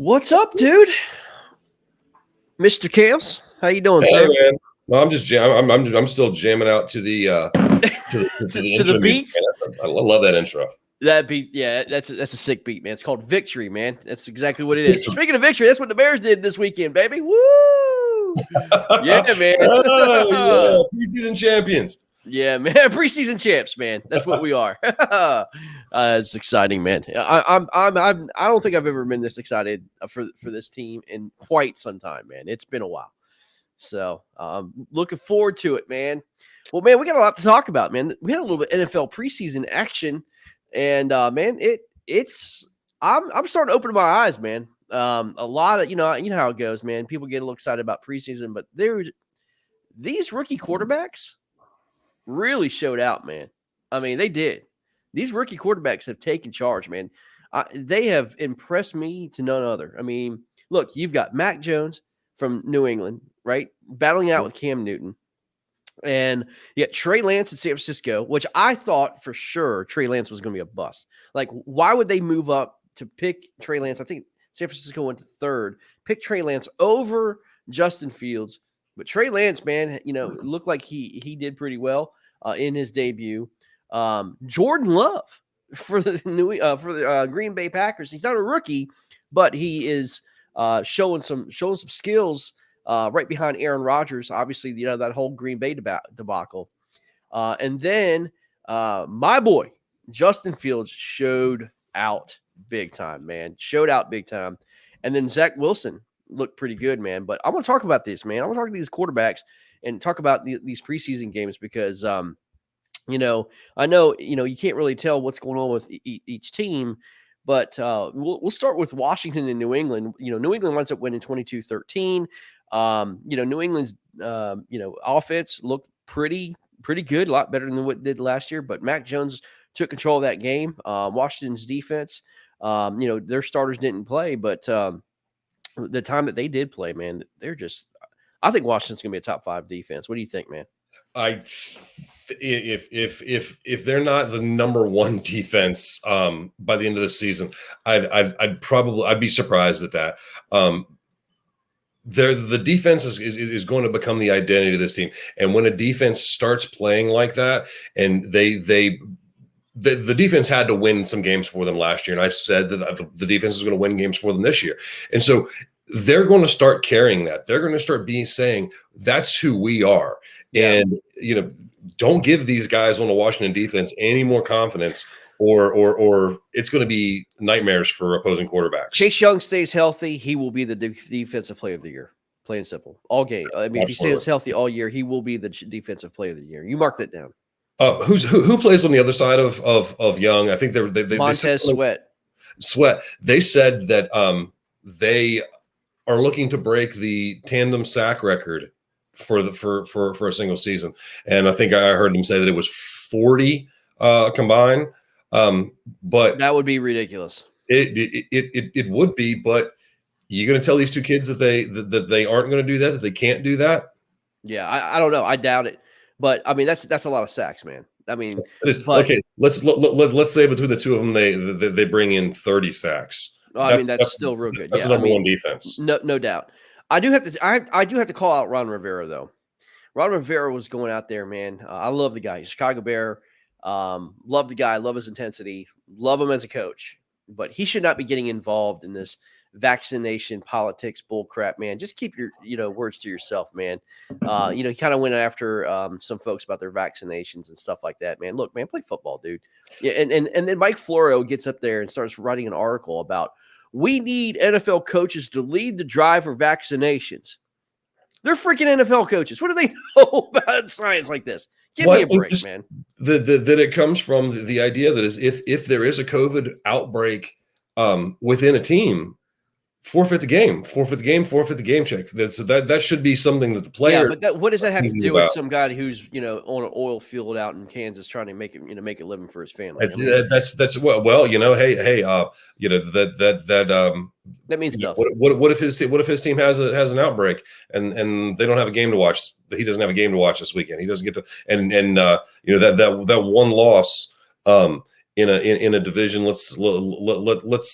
What's up, dude? Mr. Cales, how you doing, Hey, sir? man. No, I'm just I'm still jamming out to the To intro the music, beats. man. I love that intro. That beat, yeah, that's a sick beat, man. It's called Victory, man. That's exactly what it is. Speaking of victory, that's what the Bears did this weekend, baby. Woo! Yeah, man. Oh yeah, preseason champions. Yeah, man. Preseason champs, man. That's what we are. It's exciting, man. I don't think I've ever been this excited for this team in quite some time, man. It's been a while. So looking forward to it, man. Well, man, we got a lot to talk about, man. We had a little bit of NFL preseason action, and man, I'm starting to open my eyes, man. A lot of you know how it goes, man. People get a little excited about preseason, but these rookie quarterbacks really showed out, man. I mean, they did. These rookie quarterbacks have taken charge, man. They have impressed me to none other. I mean, look, you've got Mac Jones from New England, right? Battling out with Cam Newton. And you got Trey Lance in San Francisco, which I thought for sure Trey Lance was going to be a bust. Like, why would they move up to pick Trey Lance? I think San Francisco went to third, pick Trey Lance over Justin Fields. But Trey Lance, man, it looked like he did pretty well in his debut. Jordan Love for the Green Bay Packers. He's not a rookie, but he is showing some skills right behind Aaron Rodgers. Obviously, that whole Green Bay debacle. And then my boy Justin Fields showed out big time, man. Showed out big time. And then Zach Wilson looked pretty good, man. But I want to talk about this, man. I want to talk to these quarterbacks and talk about these preseason games because I know you can't really tell what's going on with each team. But we'll start with Washington and New England. New England winds up winning 22-13. New England's offense looked pretty good, a lot better than what it did last year. But Mac Jones took control of that game. Washington's defense, their starters didn't play, but the time that they did play, man, I think Washington's gonna be a top 5 defense. What do you think, man? If they're not the number one defense by the end of the season, I'd be surprised at that. The defense is going to become the identity of this team, and when a defense starts playing like that, and the defense had to win some games for them last year, and I said that the defense is going to win games for them this year, and so they're going to start carrying that. They're going to start saying that's who we are, and don't give these guys on the Washington defense any more confidence, or it's going to be nightmares for opposing quarterbacks. Chase Young stays healthy, he will be the defensive player of the year. Plain and simple, all game. I mean, Absolutely. If he stays healthy all year, he will be the defensive player of the year. You mark that down. Who plays on the other side of Young? I think they Montez Sweat. They said that they are looking to break the tandem sack record for a single season, and I think I heard them say that it was 40 combined. But that would be ridiculous. It would be, but you're going to tell these two kids that they aren't going to do that they can't do that? Yeah, I don't know. I doubt it. But I mean, that's a lot of sacks, man. I mean, okay. Let's say between the two of them, they bring in 30 sacks. That's still real good. That's the number one defense. No doubt. I do have to call out Ron Rivera though. Ron Rivera was going out there, man. I love the guy. He's a Chicago Bear. Love the guy. Love his intensity. Love him as a coach. But he should not be getting involved in this vaccination politics bull crap, man. Just keep your words to yourself, man. He kind of went after some folks about their vaccinations and stuff like that, man. Look, man, play football, dude. Yeah, and then Mike Florio gets up there and starts writing an article about we need NFL coaches to lead the drive for vaccinations. They're freaking NFL coaches. What do they know about science like this? Give me a break, man. That it comes from the idea that is if there is a COVID outbreak within a team, forfeit the game check. So that should be something that the player. Yeah, but what does that have to do with some guy who's on an oil field out in Kansas trying to make a living for his family? That's that means nothing. What if his team has an outbreak and they don't have a game to watch? He doesn't have a game to watch this weekend. He doesn't get to and that one loss in a division. Let's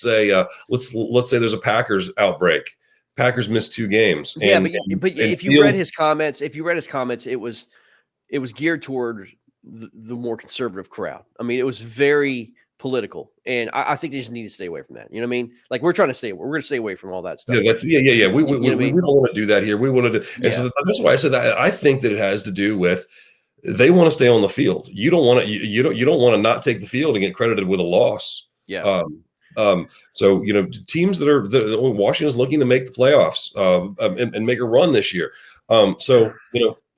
say there's a Packers outbreak. Packers missed 2 games. Yeah, And but and if you read Fields, his comments, it was geared toward the more conservative crowd. I mean, it was very political, and I think they just need to stay away from that. You know what I mean? Like we're going to stay away from all that stuff. yeah, that's yeah. We You know what I mean? don't want to do that here. We want to do, and so Yeah, that's why I said that. I think that it has to do with they want to stay on the field. You don't want to you don't want to not take the field and get credited with a loss. yeah. So teams Washington's looking to make the playoffs and make a run this year. So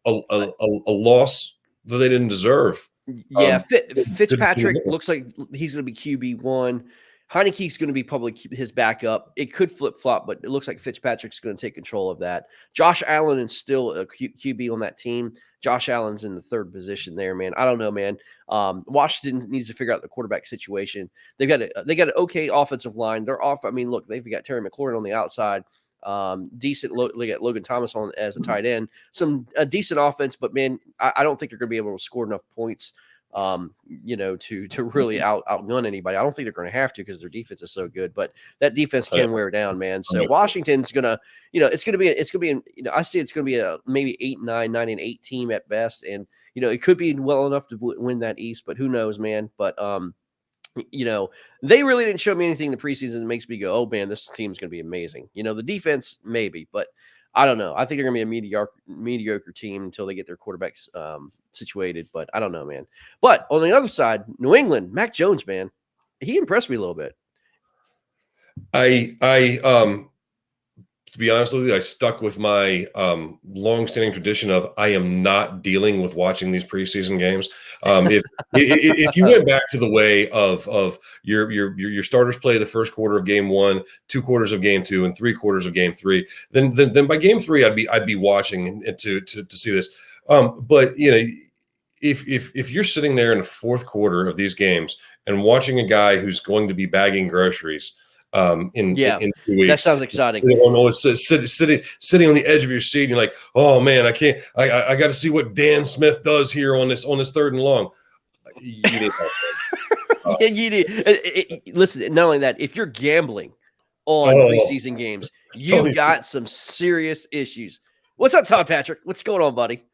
a loss that they didn't deserve. Yeah, Didn't Fitzpatrick matter. looks like he's going to be QB1. Heineke's going to be probably his backup. It could flip flop, but it looks like Fitzpatrick's going to take control of that. Josh Allen is still a QB on that team. Josh Allen's in the 3rd position there, man. I don't know, man. Washington needs to figure out the quarterback situation. They got an okay offensive line. They're off. I mean, look, they've got Terry McLaurin on the outside. Decent. They got Logan Thomas on as a tight end. A decent offense, but man, I don't think they're going to be able to score enough points. To really outgun anybody. I don't think they're going to have to because their defense is so good. But that defense can wear down, man. So Washington's gonna, it's gonna be, I see it's gonna be a maybe 8-9, 9-8 team at best, and it could be well enough to win that East, but who knows, man. But they really didn't show me anything in the preseason that makes me go, oh man, this team's going to be amazing. The defense maybe, but I don't know. I think they're going to be a mediocre team until they get their quarterbacks situated, but I don't know, man. But on the other side, New England, Mac Jones, man, he impressed me a little bit. To be honest with you, I stuck with my long-standing tradition of I am not dealing with watching these preseason games. If you went back to the way of your starters play the first quarter of game 1, 2 quarters of game 2, and 3 quarters of game 3, then by game 3 I'd be watching and to see this. But if you're sitting there in the 4th quarter of these games and watching a guy who's going to be bagging groceries. In 2 weeks. That sounds exciting. Sitting on the edge of your seat, and you're like, oh man, I can't. I got to see what Dan Smith does here on this 3rd and long. You need help. Yeah, you need. Listen, not only that, if you're gambling on preseason games, you've got some serious issues. What's up, Todd Patrick? What's going on, buddy?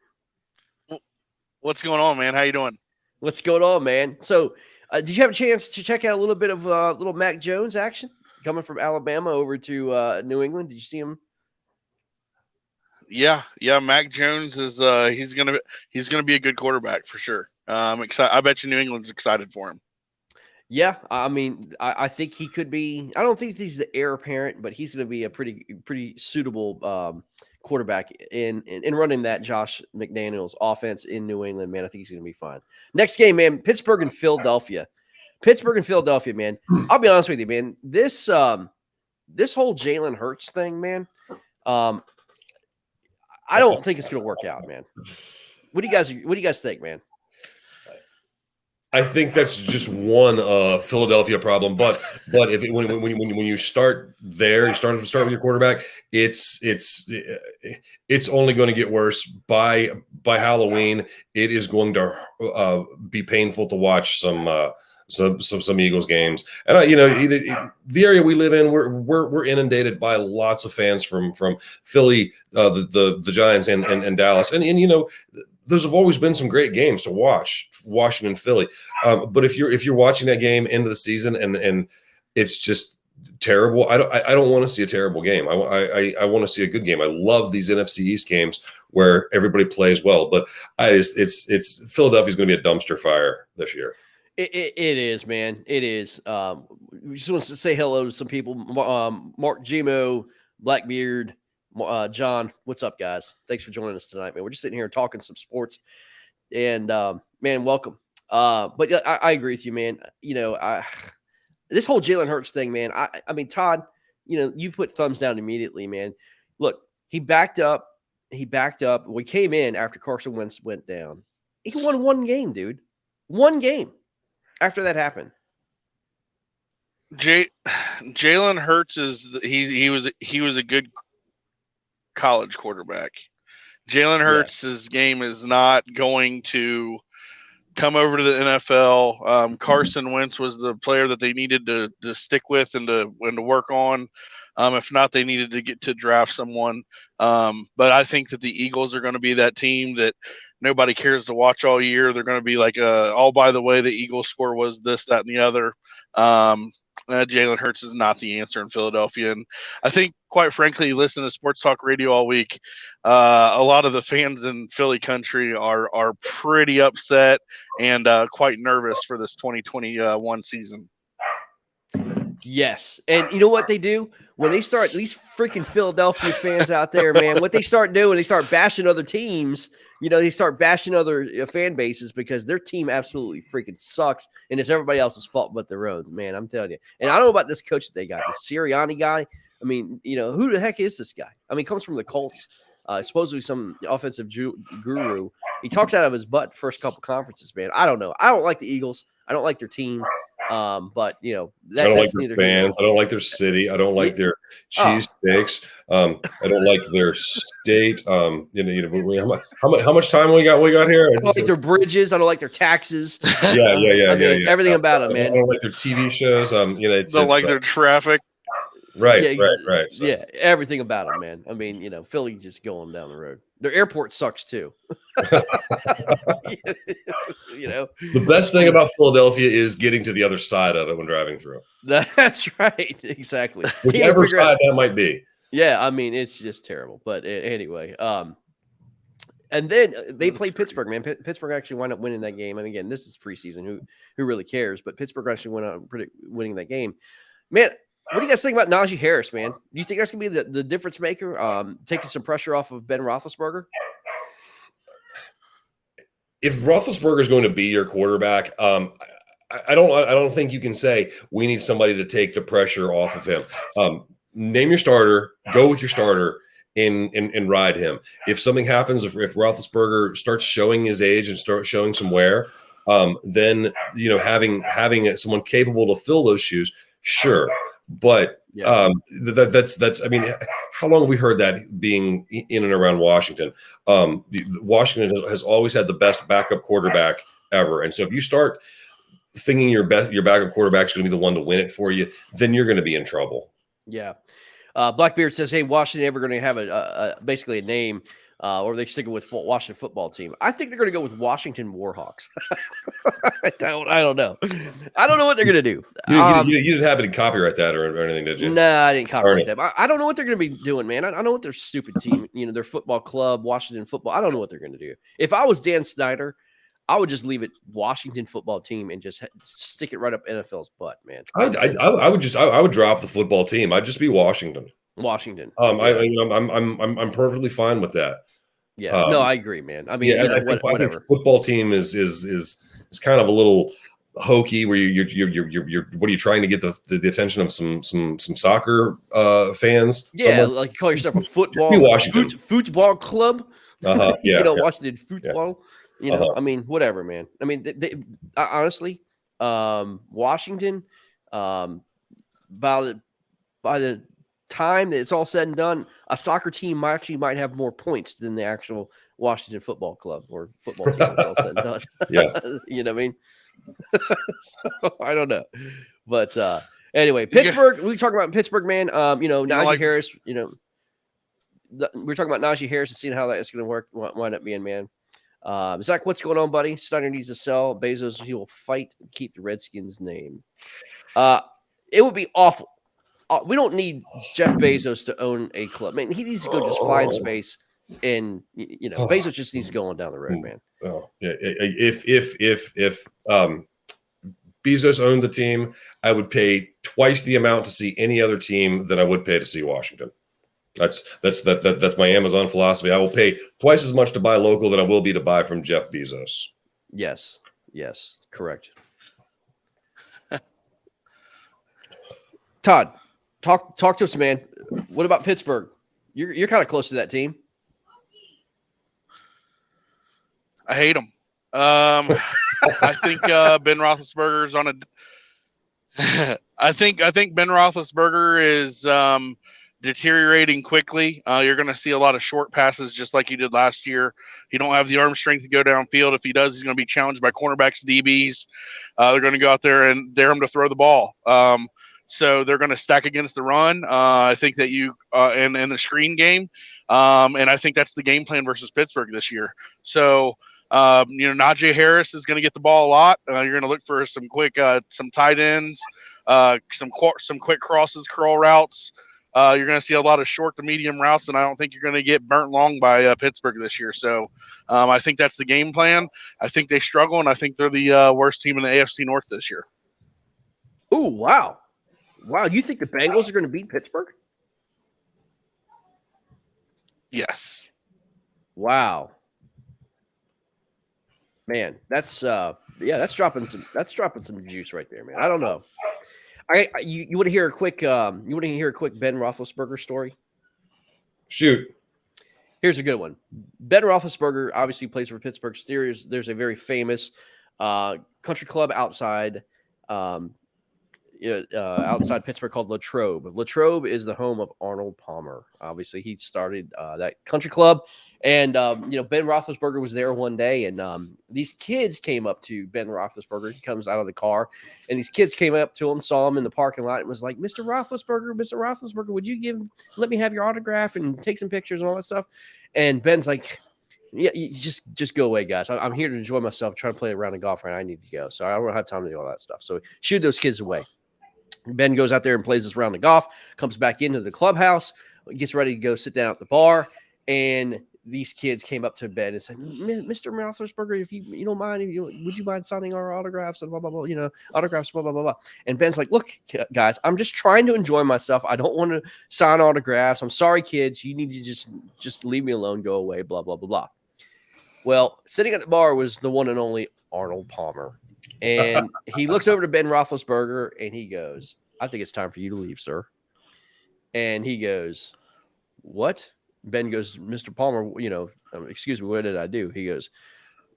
What's going on, man? How you doing? What's going on, man? So, did you have a chance to check out a little bit of little Mac Jones action? Coming from Alabama over to New England, did you see him? Yeah. Mac Jones is he's gonna be a good quarterback for sure. I'm excited. I bet you New England's excited for him. Yeah, I mean, I think he could be. I don't think he's the heir apparent, but he's going to be a pretty suitable quarterback in running that Josh McDaniels offense in New England. Man, I think he's going to be fine. Next game, man, Pittsburgh and Philadelphia. Man. I'll be honest with you, man. This whole Jalen Hurts thing, man. I don't think it's going to work out, man. What do you guys think, man? I think that's just one Philadelphia problem, but when you start there, you start with your quarterback. It's only going to get worse by Halloween. It is going to be painful to watch some Eagles games, and the area we live in, we're inundated by lots of fans from Philly, the Giants, and Dallas, and those have always been some great games to watch, Washington, Philly. But if you're watching that game end of the season and it's just terrible, I don't want to see a terrible game. I want to see a good game. I love these NFC East games where everybody plays well, but it's Philadelphia's going to be a dumpster fire this year. It is, man. It is. We just want to say hello to some people. Mark Gimo, Blackbeard, John. What's up, guys? Thanks for joining us tonight, man. We're just sitting here talking some sports, and man, welcome. But yeah, I agree with you, man. This whole Jalen Hurts thing, man. I mean, Todd, you put thumbs down immediately, man. Look, he backed up. We came in after Carson Wentz went down. He won one game, dude. One game. After that happened, Jalen Hurts he was a good college quarterback. Jalen Hurts' game is not going to come over to the NFL. Carson Wentz was the player that they needed to stick with and to work on. If not, they needed to get to draft someone. But I think that the Eagles are going to be that team that nobody cares to watch all year. They're going to be like, oh, by the way, the Eagles score was this, that, and the other. Jalen Hurts is not the answer in Philadelphia. And I think, quite frankly, you listen to sports talk radio all week, a lot of the fans in Philly country are pretty upset and quite nervous for this 2021 season. Yes. And you know what they do? When they start, these freaking Philadelphia fans out there, man, what they start doing, they start bashing other teams. They start bashing other fan bases because their team absolutely freaking sucks, and it's everybody else's fault but their own, man. I'm telling you. And I don't know about this coach that they got, this Sirianni guy. I mean, who the heck is this guy? I mean, he comes from the Colts, supposedly some offensive guru. He talks out of his butt first couple conferences, man. I don't know. I don't like the Eagles. I don't like their team. But I don't like their fans. I don't like their city. I don't like their cheese steaks. I don't like their state. How much time we got here? I don't like their bridges. I don't like their taxes. Yeah. Everything about it, man. I don't like their TV shows. Don't like their traffic. Right, right. So. Yeah, everything about it, man. I mean, Philly just going down the road. Their airport sucks too. The best thing about Philadelphia is getting to the other side of it when driving through. That's right, exactly. Whichever side that might be. Yeah, I mean, it's just terrible. But anyway, and then they play Pittsburgh, man. Pittsburgh actually wound up winning that game. And again, this is preseason. Who really cares? But Pittsburgh actually went out winning that game, man. What do you guys think about Najee Harris, man? Do you think that's going to be the difference maker, taking some pressure off of Ben Roethlisberger? If Roethlisberger is going to be your quarterback, I don't think you can say we need somebody to take the pressure off of him. Name your starter, go with your starter, and ride him. If something happens, if Roethlisberger starts showing his age and starts showing some wear, then having someone capable to fill those shoes, sure. But that's I mean, how long have we heard that being in and around Washington? Washington has always had the best backup quarterback ever, and so if you start thinking your backup quarterback's going to be the one to win it for you, then you're going to be in trouble. Yeah. Blackbeard says, "Hey, Washington ever going to have basically a name?" Or are they sticking with Washington football team? I think they're going to go with Washington Warhawks. I don't know. I don't know what they're going to do. You didn't happen to copyright that or anything, did you? No, I didn't copyright that. I don't know what they're going to be doing, man. I know what their stupid team, their football club, Washington football. I don't know what they're going to do. If I was Dan Snyder, I would just leave it Washington football team and just stick it right up NFL's butt, man. I would drop the football team. I'd just be Washington. I'm perfectly fine with that. Yeah, no, I agree, man. I mean, I think football team is kind of a little hokey. Where you're what are you trying to get the attention of some soccer fans? Yeah, somewhere? Like you call yourself a football club. Yeah, Washington football. I mean, whatever, man. I mean, they honestly, Washington, by the time that it's all said and done, a soccer team might have more points than the actual Washington football club or football team. It's all said and done. Yeah, you know what I mean. So, I don't know, but anyway, Pittsburgh. We talk about Pittsburgh, man. Najee Harris. We're talking about Najee Harris and seeing how that's going to wind up being, man. Zach, what's going on, buddy? Snyder needs to sell Bezos. He will fight and keep the Redskins' name. It would be awful. We don't need Jeff Bezos to own a club. Man, he needs to go just find space, and Bezos just needs to go on down the road, man. Oh, yeah. If Bezos owned the team, I would pay twice the amount to see any other team than I would pay to see Washington. That's my Amazon philosophy. I will pay twice as much to buy local than I will be to buy from Jeff Bezos. Yes, correct. Todd, talk to us, man. What about Pittsburgh? You're kind of close to that team. I hate them. I think Ben Roethlisberger is I think Ben Roethlisberger is deteriorating quickly. You're going to see a lot of short passes just like you did last year. He don't have the arm strength to go downfield. If he does, he's going to be challenged by cornerbacks, DBs. They're going to go out there and dare him to throw the ball. So they're going to stack against the run. I think that you and the screen game, and I think that's the game plan versus Pittsburgh this year. So Najee Harris is going to get the ball a lot. You're going to look for some quick, some tight ends, some quick crosses, curl routes. You're going to see a lot of short to medium routes, and I don't think you're going to get burnt long by Pittsburgh this year. So I think that's the game plan. I think they struggle, and I think they're the worst team in the AFC North this year. Ooh, wow. Wow, you think the Bengals are going to beat Pittsburgh? Yes. Wow. Man, that's dropping some juice right there, man. I don't know. You want to hear a quick Ben Roethlisberger story? Shoot. Here's a good one. Ben Roethlisberger obviously plays for Pittsburgh Steelers. There's a very famous country club outside Pittsburgh called Latrobe. Latrobe is the home of Arnold Palmer. Obviously, he started that country club. And, Ben Roethlisberger was there one day, and these kids came up to Ben Roethlisberger. He comes out of the car, and these kids came up to him, saw him in the parking lot, and was like, Mr. Roethlisberger, would you let me have your autograph and take some pictures and all that stuff? And Ben's like, yeah, you just go away, guys. I'm here to enjoy myself, trying to play a round of golf, and I need to go. So I don't have time to do all that stuff. So shoo those kids away. Ben goes out there and plays this round of golf, comes back into the clubhouse, gets ready to go sit down at the bar, and these kids came up to Ben and said, Mr. Roethlisberger, if you don't mind, would you mind signing our autographs and blah, blah, blah, autographs, blah, blah, blah, blah. And Ben's like, look, guys, I'm just trying to enjoy myself. I don't want to sign autographs. I'm sorry, kids. You need to just leave me alone, go away, blah, blah, blah, blah. Well, sitting at the bar was the one and only Arnold Palmer. And he looks over to Ben Roethlisberger and he goes, I think it's time for you to leave, sir. And he goes, what? Ben goes, Mr. Palmer, excuse me, what did I do? He goes,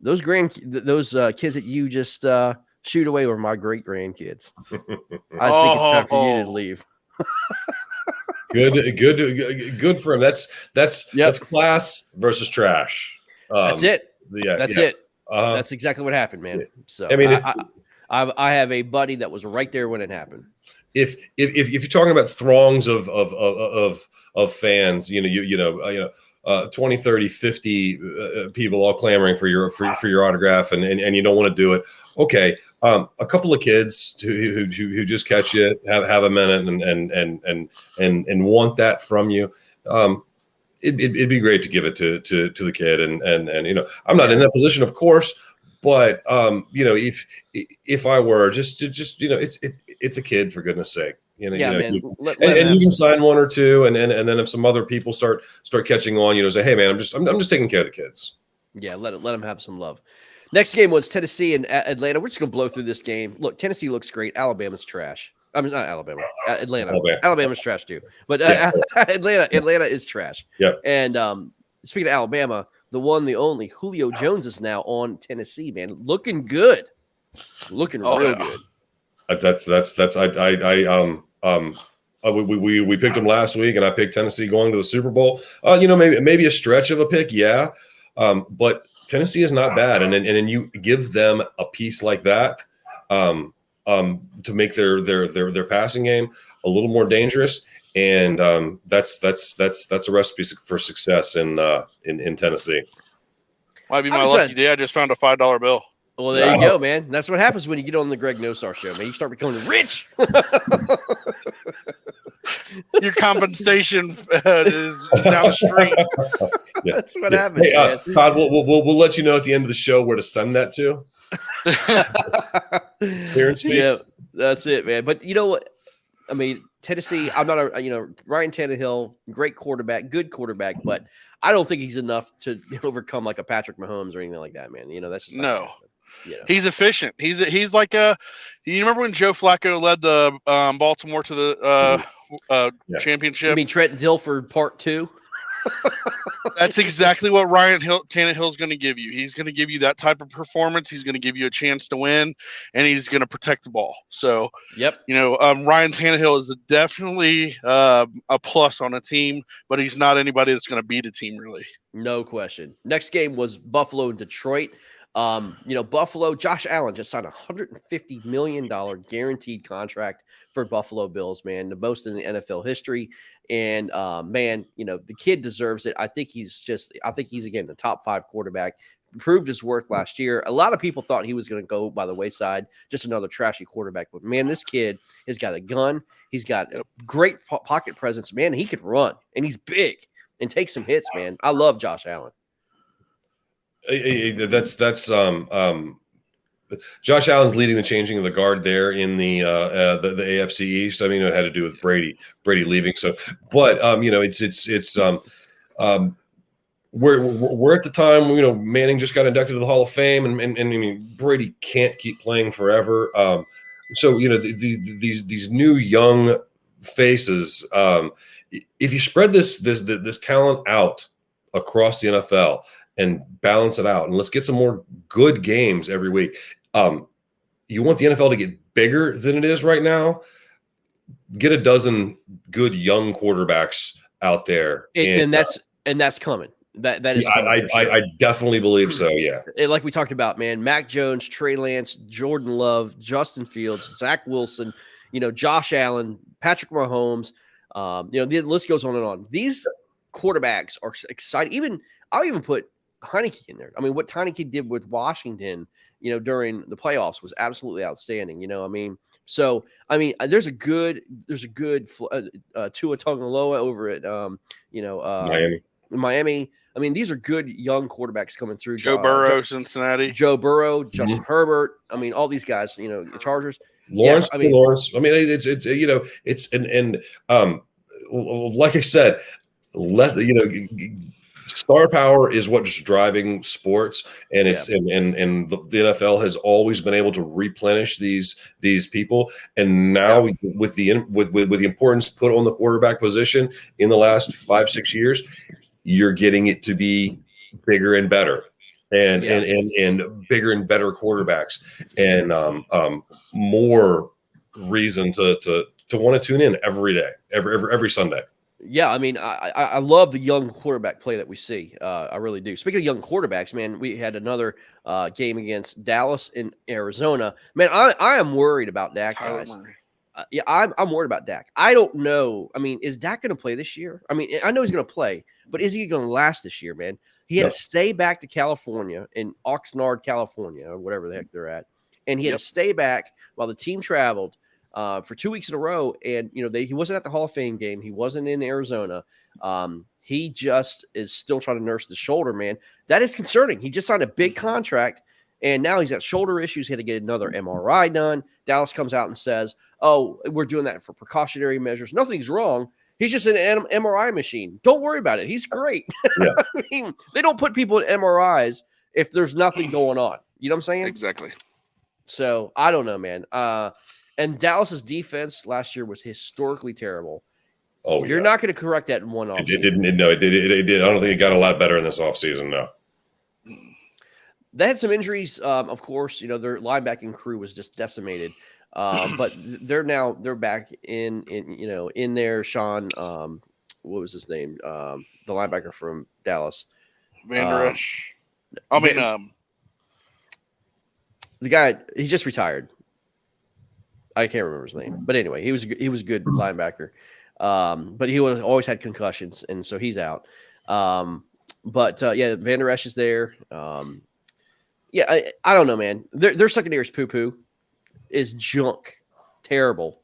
those kids that you just shoot away were my great grandkids. I think it's time for you to leave. Good for him. That's class versus trash. That's it. That's it. That's exactly what happened, man. So I mean, I have a buddy that was right there when it happened. If you're talking about throngs of fans, 20, 30, 50 people all clamoring for your autograph, and you don't want to do it. Okay, a couple of kids who just catch you, have a minute and want that from you. It'd be great to give it to the kid, and I'm not in that position, of course. But if I were just it's a kid, for goodness sake, man. Let you can sign one or two, and then if some other people start catching on, say, hey man, I'm just taking care of the kids. Yeah, let them have some love. Next game was Tennessee and Atlanta. We're just gonna blow through this game. Look, Tennessee looks great. Alabama's trash. I mean, not Alabama. Atlanta. Alabama's trash too. But Atlanta is trash. Yeah. And speaking of Alabama, the one, the only Julio Jones is now on Tennessee, man. Looking good. Real good. We picked him last week, and I picked Tennessee going to the Super Bowl. Maybe a stretch of a pick, yeah. But Tennessee is not bad, and then you give them a piece like that to make their passing game a little more dangerous, and that's a recipe for success in Tennessee. Might be my lucky day. I just found a $5 bill. Well, there you go, man. That's what happens when you get on the Greg Nosar show, man. You start becoming rich. Your compensation is down the street. Yeah. That's what happens, man. Todd, we'll let you know at the end of the show where to send that to. Yeah, that's it, man. But you know what? I mean, Tennessee, I'm not Ryan Tannehill, great quarterback, good quarterback, but I don't think he's enough to overcome like a Patrick Mahomes or anything like that, man. That's just no. He's efficient. He's like you remember when Joe Flacco led the Baltimore to the championship? You mean Trent Dilfer Part 2? That's exactly what Tannehill is going to give you. He's going to give you that type of performance. He's going to give you a chance to win, and he's going to protect the ball. So, Yep. Ryan Tannehill is definitely a plus on a team, but he's not anybody that's going to beat a team, really. No question. Next game was Buffalo and Detroit. Buffalo, Josh Allen just signed a $150 million guaranteed contract for Buffalo Bills, man, the most in the NFL history. And the kid deserves it. I think he's again the top 5 quarterback. Proved his worth last year. A lot of people thought he was going to go by the wayside, just another trashy quarterback. But man, this kid has got a gun. He's got a great pocket presence. Man, he could run, and he's big and take some hits. Man, I love Josh Allen. That's Josh Allen's leading the changing of the guard there in the AFC East. I mean, it had to do with Brady leaving. So, but we're at the time, Manning just got inducted to the Hall of Fame, and I mean, Brady can't keep playing forever. So these new young faces, if you spread this talent out across the NFL and balance it out, and let's get some more good games every week. You want the NFL to get bigger than it is right now. Get a dozen good young quarterbacks out there, and that's coming. That is. I definitely believe so. Yeah, like we talked about, man. Mac Jones, Trey Lance, Jordan Love, Justin Fields, Zach Wilson, Josh Allen, Patrick Mahomes. The list goes on and on. These quarterbacks are exciting. I'll even put Heineke in there. I mean, what Heineke did with Washington, during the playoffs was absolutely outstanding. So there's a good Tua Tagovailoa over at Miami. I mean, these are good young quarterbacks coming through. Joe Burrow, Cincinnati. Joe Burrow, Justin Herbert. I mean, all these guys. Chargers. Lawrence. I mean, it's like I said, star power is what's driving sports, and it's and the NFL has always been able to replenish these people, and now with the importance put on the quarterback position in the last 5-6 years, you're getting it to be bigger and better, and bigger and better quarterbacks, and more reason to want to tune in every day, every Sunday. Yeah, I mean, I love the young quarterback play that we see. I really do. Speaking of young quarterbacks, man, we had another game against Dallas in Arizona. Man, I am worried about Dak, guys. I'm worried about Dak. I don't know. I mean, is Dak going to play this year? I mean, I know he's going to play, but is he going to last this year, man? He had to stay back to California, in Oxnard, California, or whatever the heck they're at. And he had to stay back while the team traveled for 2 weeks in a row. And, he wasn't at the Hall of Fame game. He wasn't in Arizona. He just is still trying to nurse the shoulder, man. That is concerning. He just signed a big contract, and now he's got shoulder issues. He had to get another MRI done. Dallas comes out and says, oh, we're doing that for precautionary measures. Nothing's wrong. He's just an MRI machine. Don't worry about it. He's great. Yeah. I mean, they don't put people in MRIs if there's nothing going on. You know what I'm saying? Exactly. So I don't know, man. And Dallas's defense last year was historically terrible. Oh, you're not going to correct that in one offseason. It didn't. No, it did. I don't think it got a lot better in this offseason. No. They had some injuries, of course. Their linebacking crew was just decimated. But they're back in there. Sean, what was his name? The linebacker from Dallas. Van Der Esch. The guy, he just retired. I can't remember his name, but anyway, he was a good linebacker. But he always had concussions, and so he's out. Van Der Esch is there. I don't know, man. Their secondary is poo-poo, is junk, terrible.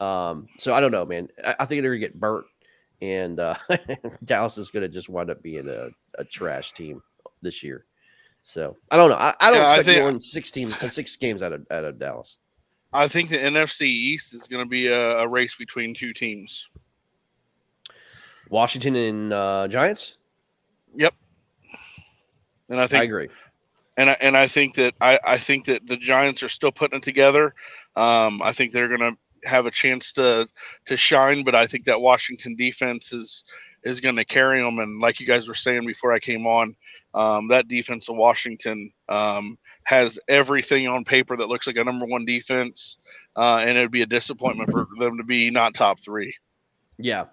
So I don't know, man. I think they're gonna get burnt, and Dallas is gonna just wind up being a trash team this year. So I don't know. I don't expect more than 6 games out of Dallas. I think the NFC East is going to be a race between 2 teams. Washington and Giants? Yep. And I agree. And I think that I think that the Giants are still putting it together. I think they're going to have a chance to shine, but I think that Washington defense is is going to carry them. And like you guys were saying before I came on, that defense of Washington has everything on paper that looks like a number one defense, and it would be a disappointment for them to be not top three. Yeah,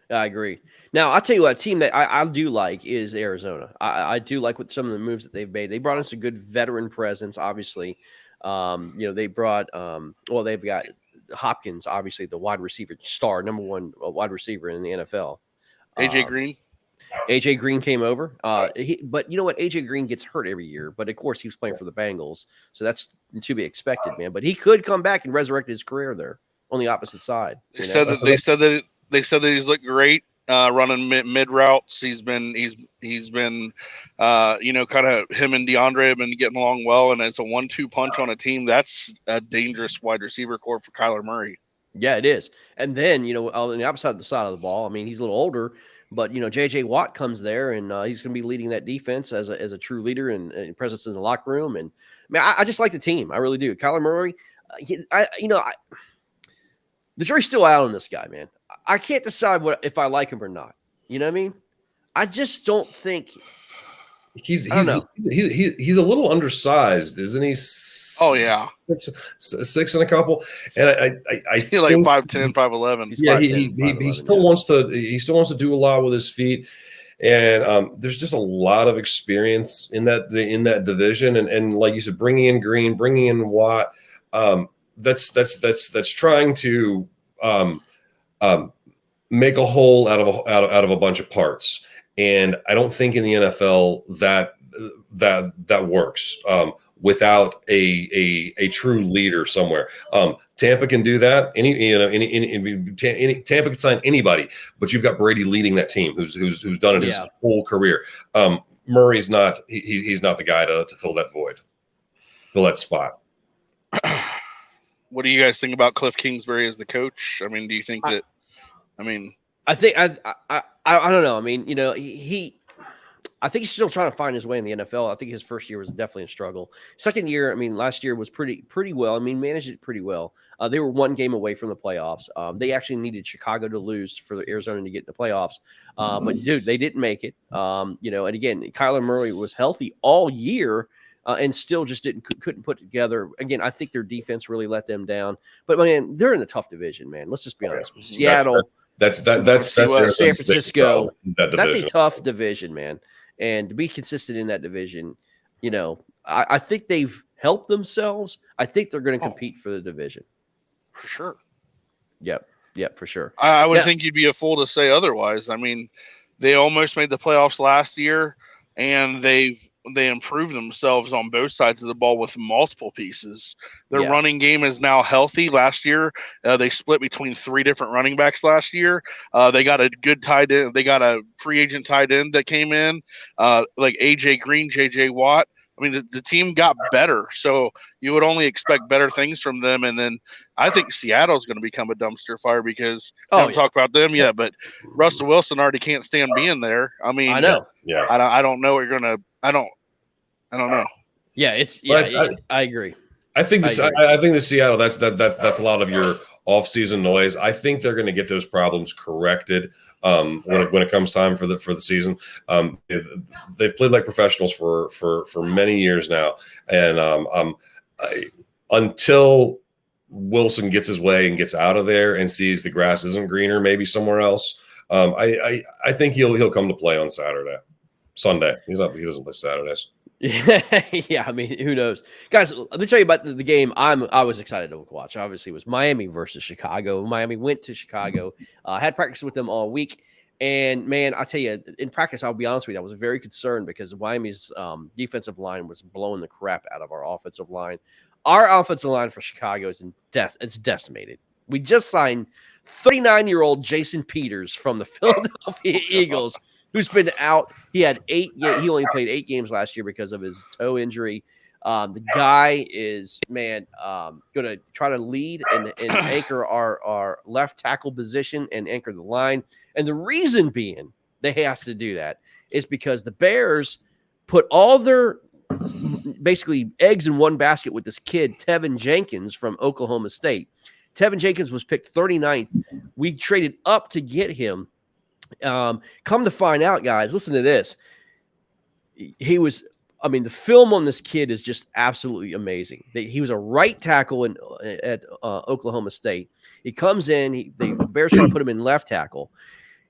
I agree. Now, I'll tell you what, a team that I do like is Arizona. I do like what some of the moves that they've made. They brought in some good veteran presence, obviously. They brought they've got Hopkins, obviously the wide receiver star, number one wide receiver in the NFL. AJ Green. AJ Green came over. But you know what? AJ Green gets hurt every year. But of course, he was playing for the Bengals, so that's to be expected, man. But he could come back and resurrect his career there on the opposite side. They said that he's looked great running mid routes. He's been kind of him and DeAndre have been getting along well, and it's a 1-2 punch on a team. That's a dangerous wide receiver core for Kyler Murray. Yeah, it is. And then on the opposite side of the ball, I mean, he's a little older. But, J.J. Watt comes there, and he's going to be leading that defense as a true leader and presence in the locker room. And, I just like the team. I really do. Kyler Murray, the jury's still out on this guy, man. I can't decide if I like him or not. You know what I mean? I just don't think he's a little undersized, isn't he? Oh yeah, six and a couple, and I feel like 5'10", 5'11". Yeah, he still wants to do a lot with his feet, and there's just a lot of experience in that division, and like you said, bringing in Green, bringing in Watt, that's trying to make a whole out of a bunch of parts. And I don't think in the NFL that works without a true leader somewhere. Tampa can do that. Tampa can sign anybody, but you've got Brady leading that team, who's done it his whole career. Murray's not. He's not the guy to fill that void, fill that spot. What do you guys think about Cliff Kingsbury as the coach? I mean, do you think that? I think I don't know. I mean, I think he's still trying to find his way in the NFL. I think his first year was definitely a struggle. Second year, last year was pretty well. Managed it pretty well. They were one game away from the playoffs. They actually needed Chicago to lose for Arizona to get in the playoffs. But dude, they didn't make it. And again, Kyler Murray was healthy all year. And still just couldn't put together. Again, I think their defense really let them down. But man, they're in a tough division, man. Let's just be honest. Seattle, that's San Francisco. That's a tough division, man. And to be consistent in that division, I think they've helped themselves. I think they're going to compete for the division. For sure. Yep, for sure. I would think you'd be a fool to say otherwise. They almost made the playoffs last year, and they improved themselves on both sides of the ball with multiple pieces. Their running game is now healthy. Last year, they split between 3 different running backs last year. They got a good tight end. They got a free agent tight end that came in, like AJ Green, JJ Watt. The team got better, so you would only expect better things from them. And then I think Seattle's going to become a dumpster fire because we haven't talked about them yet, but Russell Wilson already can't stand being there. I know. Yeah. I don't know what you're going to – I don't know. Yeah, I agree. I think the Seattle, that's a lot of your off-season noise. I think they're going to get those problems corrected when it comes time for the season. They've played like professionals for many years now, and until Wilson gets his way and gets out of there and sees the grass isn't greener, maybe somewhere else, I think he'll come to play on Sunday. He doesn't play Saturdays. Yeah, who knows, guys? Let me tell you about the game. I was excited to watch. Obviously, it was Miami versus Chicago. Miami went to Chicago. Had practice with them all week, and man, I tell you, in practice, I'll be honest with you, I was very concerned because Miami's defensive line was blowing the crap out of our offensive line. Our offensive line for Chicago is it's decimated. We just signed 39-year-old Jason Peters from the Philadelphia Eagles, who's been out. He had 8. He only played 8 games last year because of his toe injury. The guy is going to try to lead and anchor our left tackle position and anchor the line. And the reason being they has to do that is because the Bears put all their basically eggs in one basket with this kid, Tevin Jenkins from Oklahoma State. Tevin Jenkins was picked 39th. We traded up to get him. Come to find out, guys, listen to this. The film on this kid is just absolutely amazing. He was a right tackle at Oklahoma State. He comes in, the Bears trying to put him in left tackle.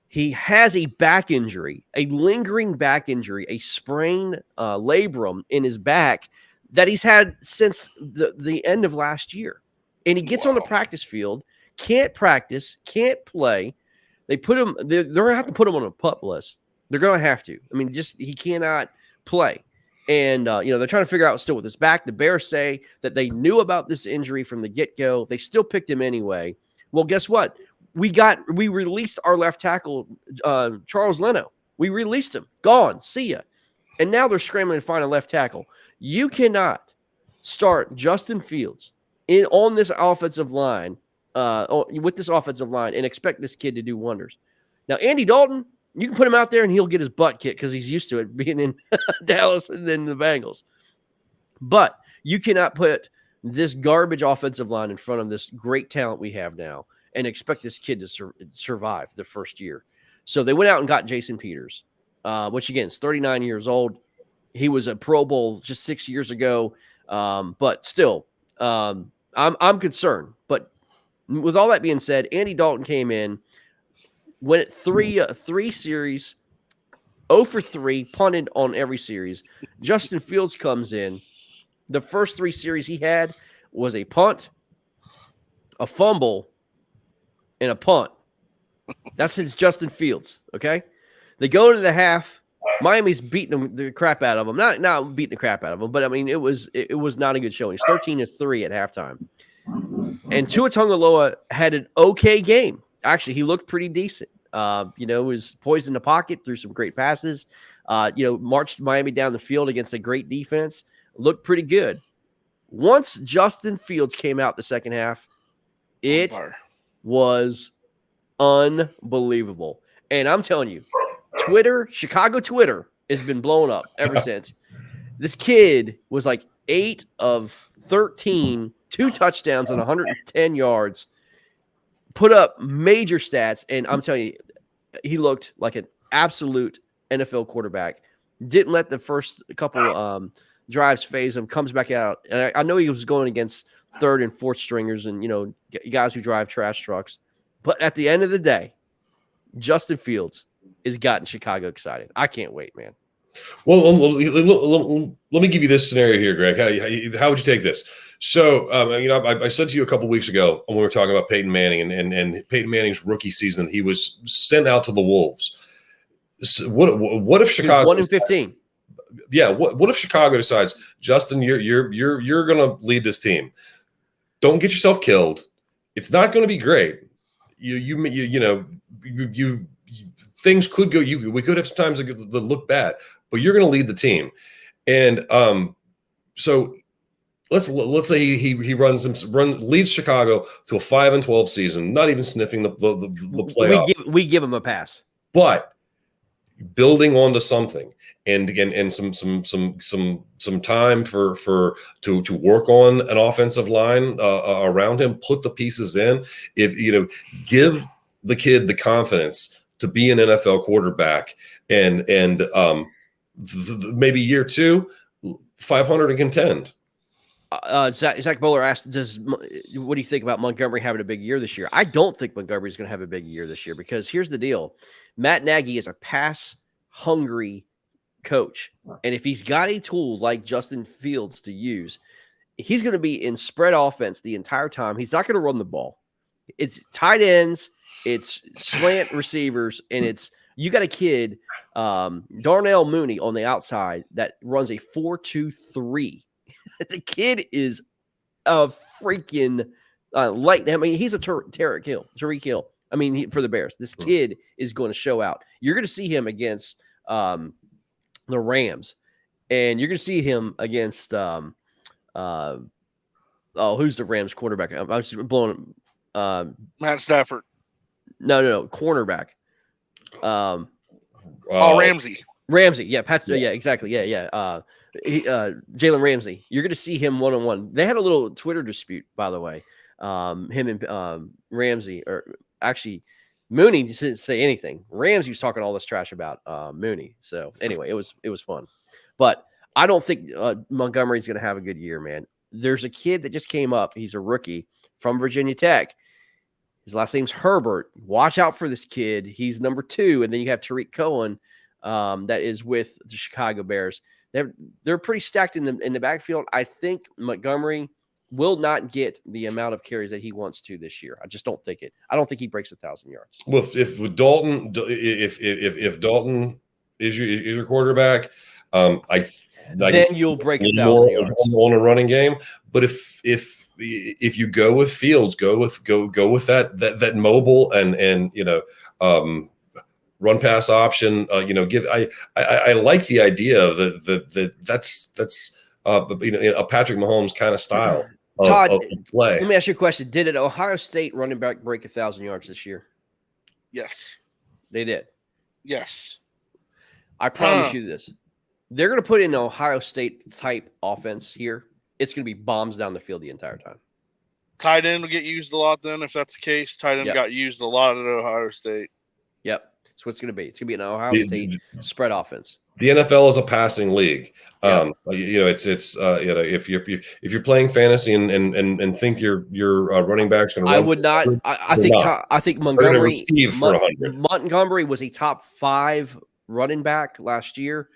He has a back injury, a lingering back injury, a sprained labrum in his back that he's had since the end of last year. And he gets on the practice field, can't practice, can't play. They're going to have to put him on a PUP list. They're going to have to. He cannot play. And, they're trying to figure out still with his back. The Bears say that they knew about this injury from the get-go. They still picked him anyway. Well, guess what? We released our left tackle, Charles Leno. We released him. Gone. See ya. And now they're scrambling to find a left tackle. You cannot start Justin Fields on this offensive line, with this offensive line, and expect this kid to do wonders. Now, Andy Dalton, you can put him out there and he'll get his butt kicked because he's used to it being in Dallas and then the Bengals. But you cannot put this garbage offensive line in front of this great talent we have now and expect this kid to survive the first year. So they went out and got Jason Peters, which, again, is 39 years old. He was a Pro Bowl just 6 years ago. But still, I'm concerned. But with all that being said, Andy Dalton came in, went three series, 0 for 3, punted on every series. Justin Fields comes in. The first 3 series he had was a punt, a fumble, and a punt. That's his Justin Fields, okay? They go to the half. Miami's beating the crap out of them. Not beating the crap out of them, but, it was not a good showing. It's 13-3 at halftime. And Tua Tagovailoa had an okay game. Actually, he looked pretty decent. Was poised in the pocket, threw some great passes. Marched Miami down the field against a great defense. Looked pretty good. Once Justin Fields came out the second half, it was unbelievable. And I'm telling you, Chicago Twitter has been blowing up ever since. This kid was like 8 of 13, 2 touchdowns and 110 yards, put up major stats. And I'm telling you, he looked like an absolute NFL quarterback. Didn't let the first couple drives phase him, comes back out. And I know he was going against third and fourth stringers and, guys who drive trash trucks. But at the end of the day, Justin Fields has gotten Chicago excited. I can't wait, man. Well, let me give you this scenario here, Greg. How would you take this? So, I said to you a couple weeks ago when we were talking about Peyton Manning and Peyton Manning's rookie season, he was sent out to the Wolves. So what if Chicago 1 in 15? Yeah. What if Chicago decides, Justin, you're going to lead this team? Don't get yourself killed. It's not going to be great. Things could go. We could have times that look bad, but you're going to lead the team. And so let's say he leads Chicago to a 5-12 season, not even sniffing the playoff. We give him a pass, but building onto something and some time to work on an offensive line around him, put the pieces in. If give the kid the confidence to be an NFL quarterback, and maybe year 2, 500 and contend. Zach Bowler asked, what do you think about Montgomery having a big year this year? I don't think Montgomery's going to have a big year this year because here's the deal. Matt Nagy is a pass-hungry coach. And if he's got a tool like Justin Fields to use, he's going to be in spread offense the entire time. He's not going to run the ball. It's tight ends, it's slant receivers, and you got a kid, Darnell Mooney on the outside that runs a 4-2-3. The kid is a freaking light. He's a Tarik Hill. For the Bears. This kid is going to show out. You're going to see him against the Rams, and you're going to see him against who's the Rams quarterback? I was blowing Matt Stafford. No, cornerback. Ramsey. Ramsey, yeah, yeah, exactly, yeah. Jalen Ramsey. You're going to see him one-on-one. They had a little Twitter dispute, by the way. Him and Ramsey, or actually, Mooney just didn't say anything. Ramsey was talking all this trash about Mooney. So anyway, it was fun. But I don't think Montgomery's going to have a good year, man. There's a kid that just came up. He's a rookie from Virginia Tech. His last name's Herbert. Watch out for this kid. He's number 2. And then you have Tarik Cohen that is with the Chicago Bears. They're pretty stacked in the backfield. I think Montgomery will not get the amount of carries that he wants to this year. I just don't think it. I don't think he breaks 1,000 yards. Well, if Dalton, if Dalton is your quarterback, then you'll break 1,000 yards on a running game. But if you go with Fields, go with that mobile and run pass option. I like the idea of that's a Patrick Mahomes kind of style. Todd, of play. Let me ask you a question. Did an Ohio State running back break 1,000 yards this year? Yes. They did. Yes. I promise you this. They're going to put in an Ohio State type offense here. It's going to be bombs down the field the entire time. Tight end will get used a lot then, if that's the case. Tight end got used a lot at Ohio State. Yep. That's what it's going to be. It's going to be an Ohio State spread offense. The NFL is a passing league. Yeah. If you're playing fantasy and think your running back's going to run, I would not. I think Montgomery was a top 5 running back last year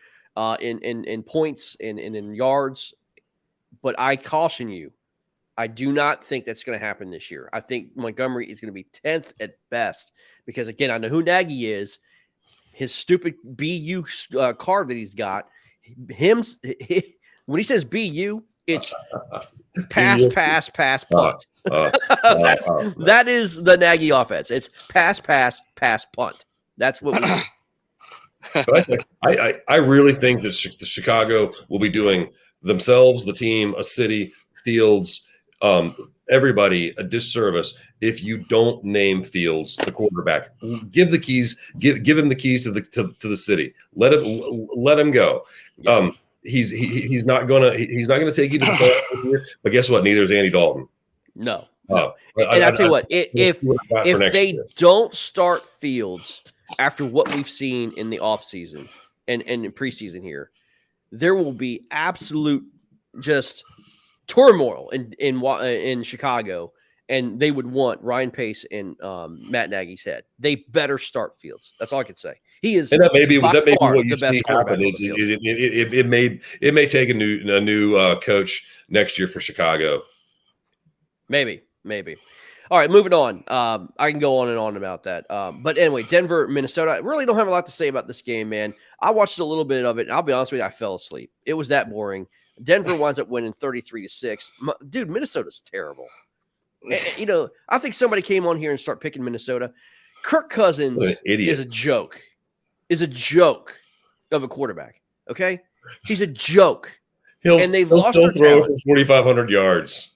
in points and in yards. But I caution you, I do not think that's going to happen this year. I think Montgomery is going to be 10th at best because, again, I know who Nagy is. His stupid BU card that he's got, when he says BU, it's pass, punt. That is the Nagy offense. It's pass, punt. That's what we do. But I really think that the Chicago will be doing themselves, the team, a city, Fields, everybody a disservice if you don't name Fields the quarterback. Give the keys, give him the keys to the city. Let him go. He's not gonna take you to the playoffs here. But guess what? Neither is Andy Dalton. No. And I'll tell you what, if they don't start Fields after what we've seen in the offseason and in preseason here, there will be absolute just turmoil in Chicago, and they would want Ryan Pace and Matt Nagy's head. They better start Fields. That's all I can say. He is, and that may be what you see happen. It may take a new coach next year for Chicago. Maybe. All right, moving on. I can go on and on about that. But anyway, Denver, Minnesota. I really don't have a lot to say about this game, man. I watched a little bit of it, and I'll be honest with you, I fell asleep. It was that boring. Denver winds up winning 33-6. Dude, Minnesota's terrible. And, I think somebody came on here and start picking Minnesota. Kirk Cousins is a joke. Is a joke of a quarterback. Okay, he's a joke. He'll still throw for 4,500 yards.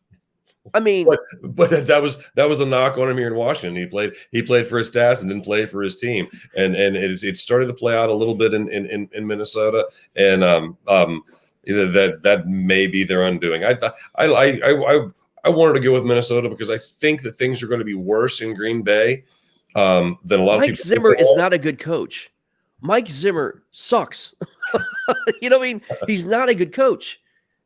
I mean, but that was a knock on him here in Washington. He played for his stats and didn't play for his team, and it started to play out a little bit in Minnesota, and that may be their undoing. I wanted to go with Minnesota because I think that things are going to be worse in Green Bay than a lot of people. Mike Zimmer is not a good coach. Mike Zimmer sucks. You know what I mean? He's not a good coach.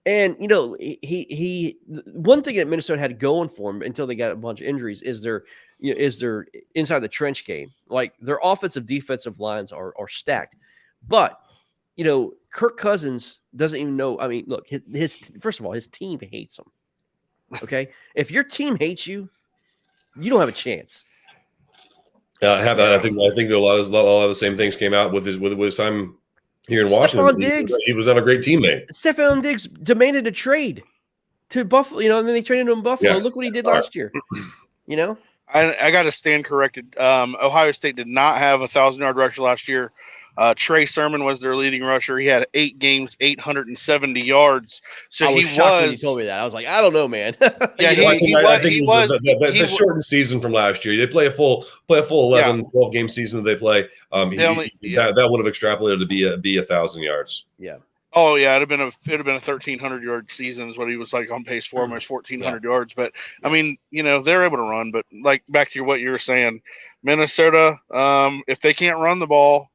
And, he one thing that Minnesota had going for him until they got a bunch of injuries is their inside the trench game. Like, their offensive defensive lines are stacked. But, Kirk Cousins doesn't even know. I mean, look, his first of all, his team hates him. Okay? If your team hates you, you don't have a chance. I think that a lot of the same things came out with his time here in Washington. He was not a great teammate. Stephon Diggs demanded a trade to Buffalo, and then they traded him in Buffalo. Yeah. Look what he did last year. I got to stand corrected. Ohio State did not have 1,000-yard rusher last year. Trey Sermon was their leading rusher. He had 8 games, 870 yards. So I was shocked when you told me that. I was like, I don't know, man. Yeah, he was the shortened season from last year. They play a full 11, 12 game season. That they play. That would have extrapolated to be 1,000 yards. Yeah. Oh yeah, it'd have been a 1,300-yard season is what he was like on pace for, almost 1,400 yards. But I mean, they're able to run. But like back to what you were saying, Minnesota, if they can't run the ball,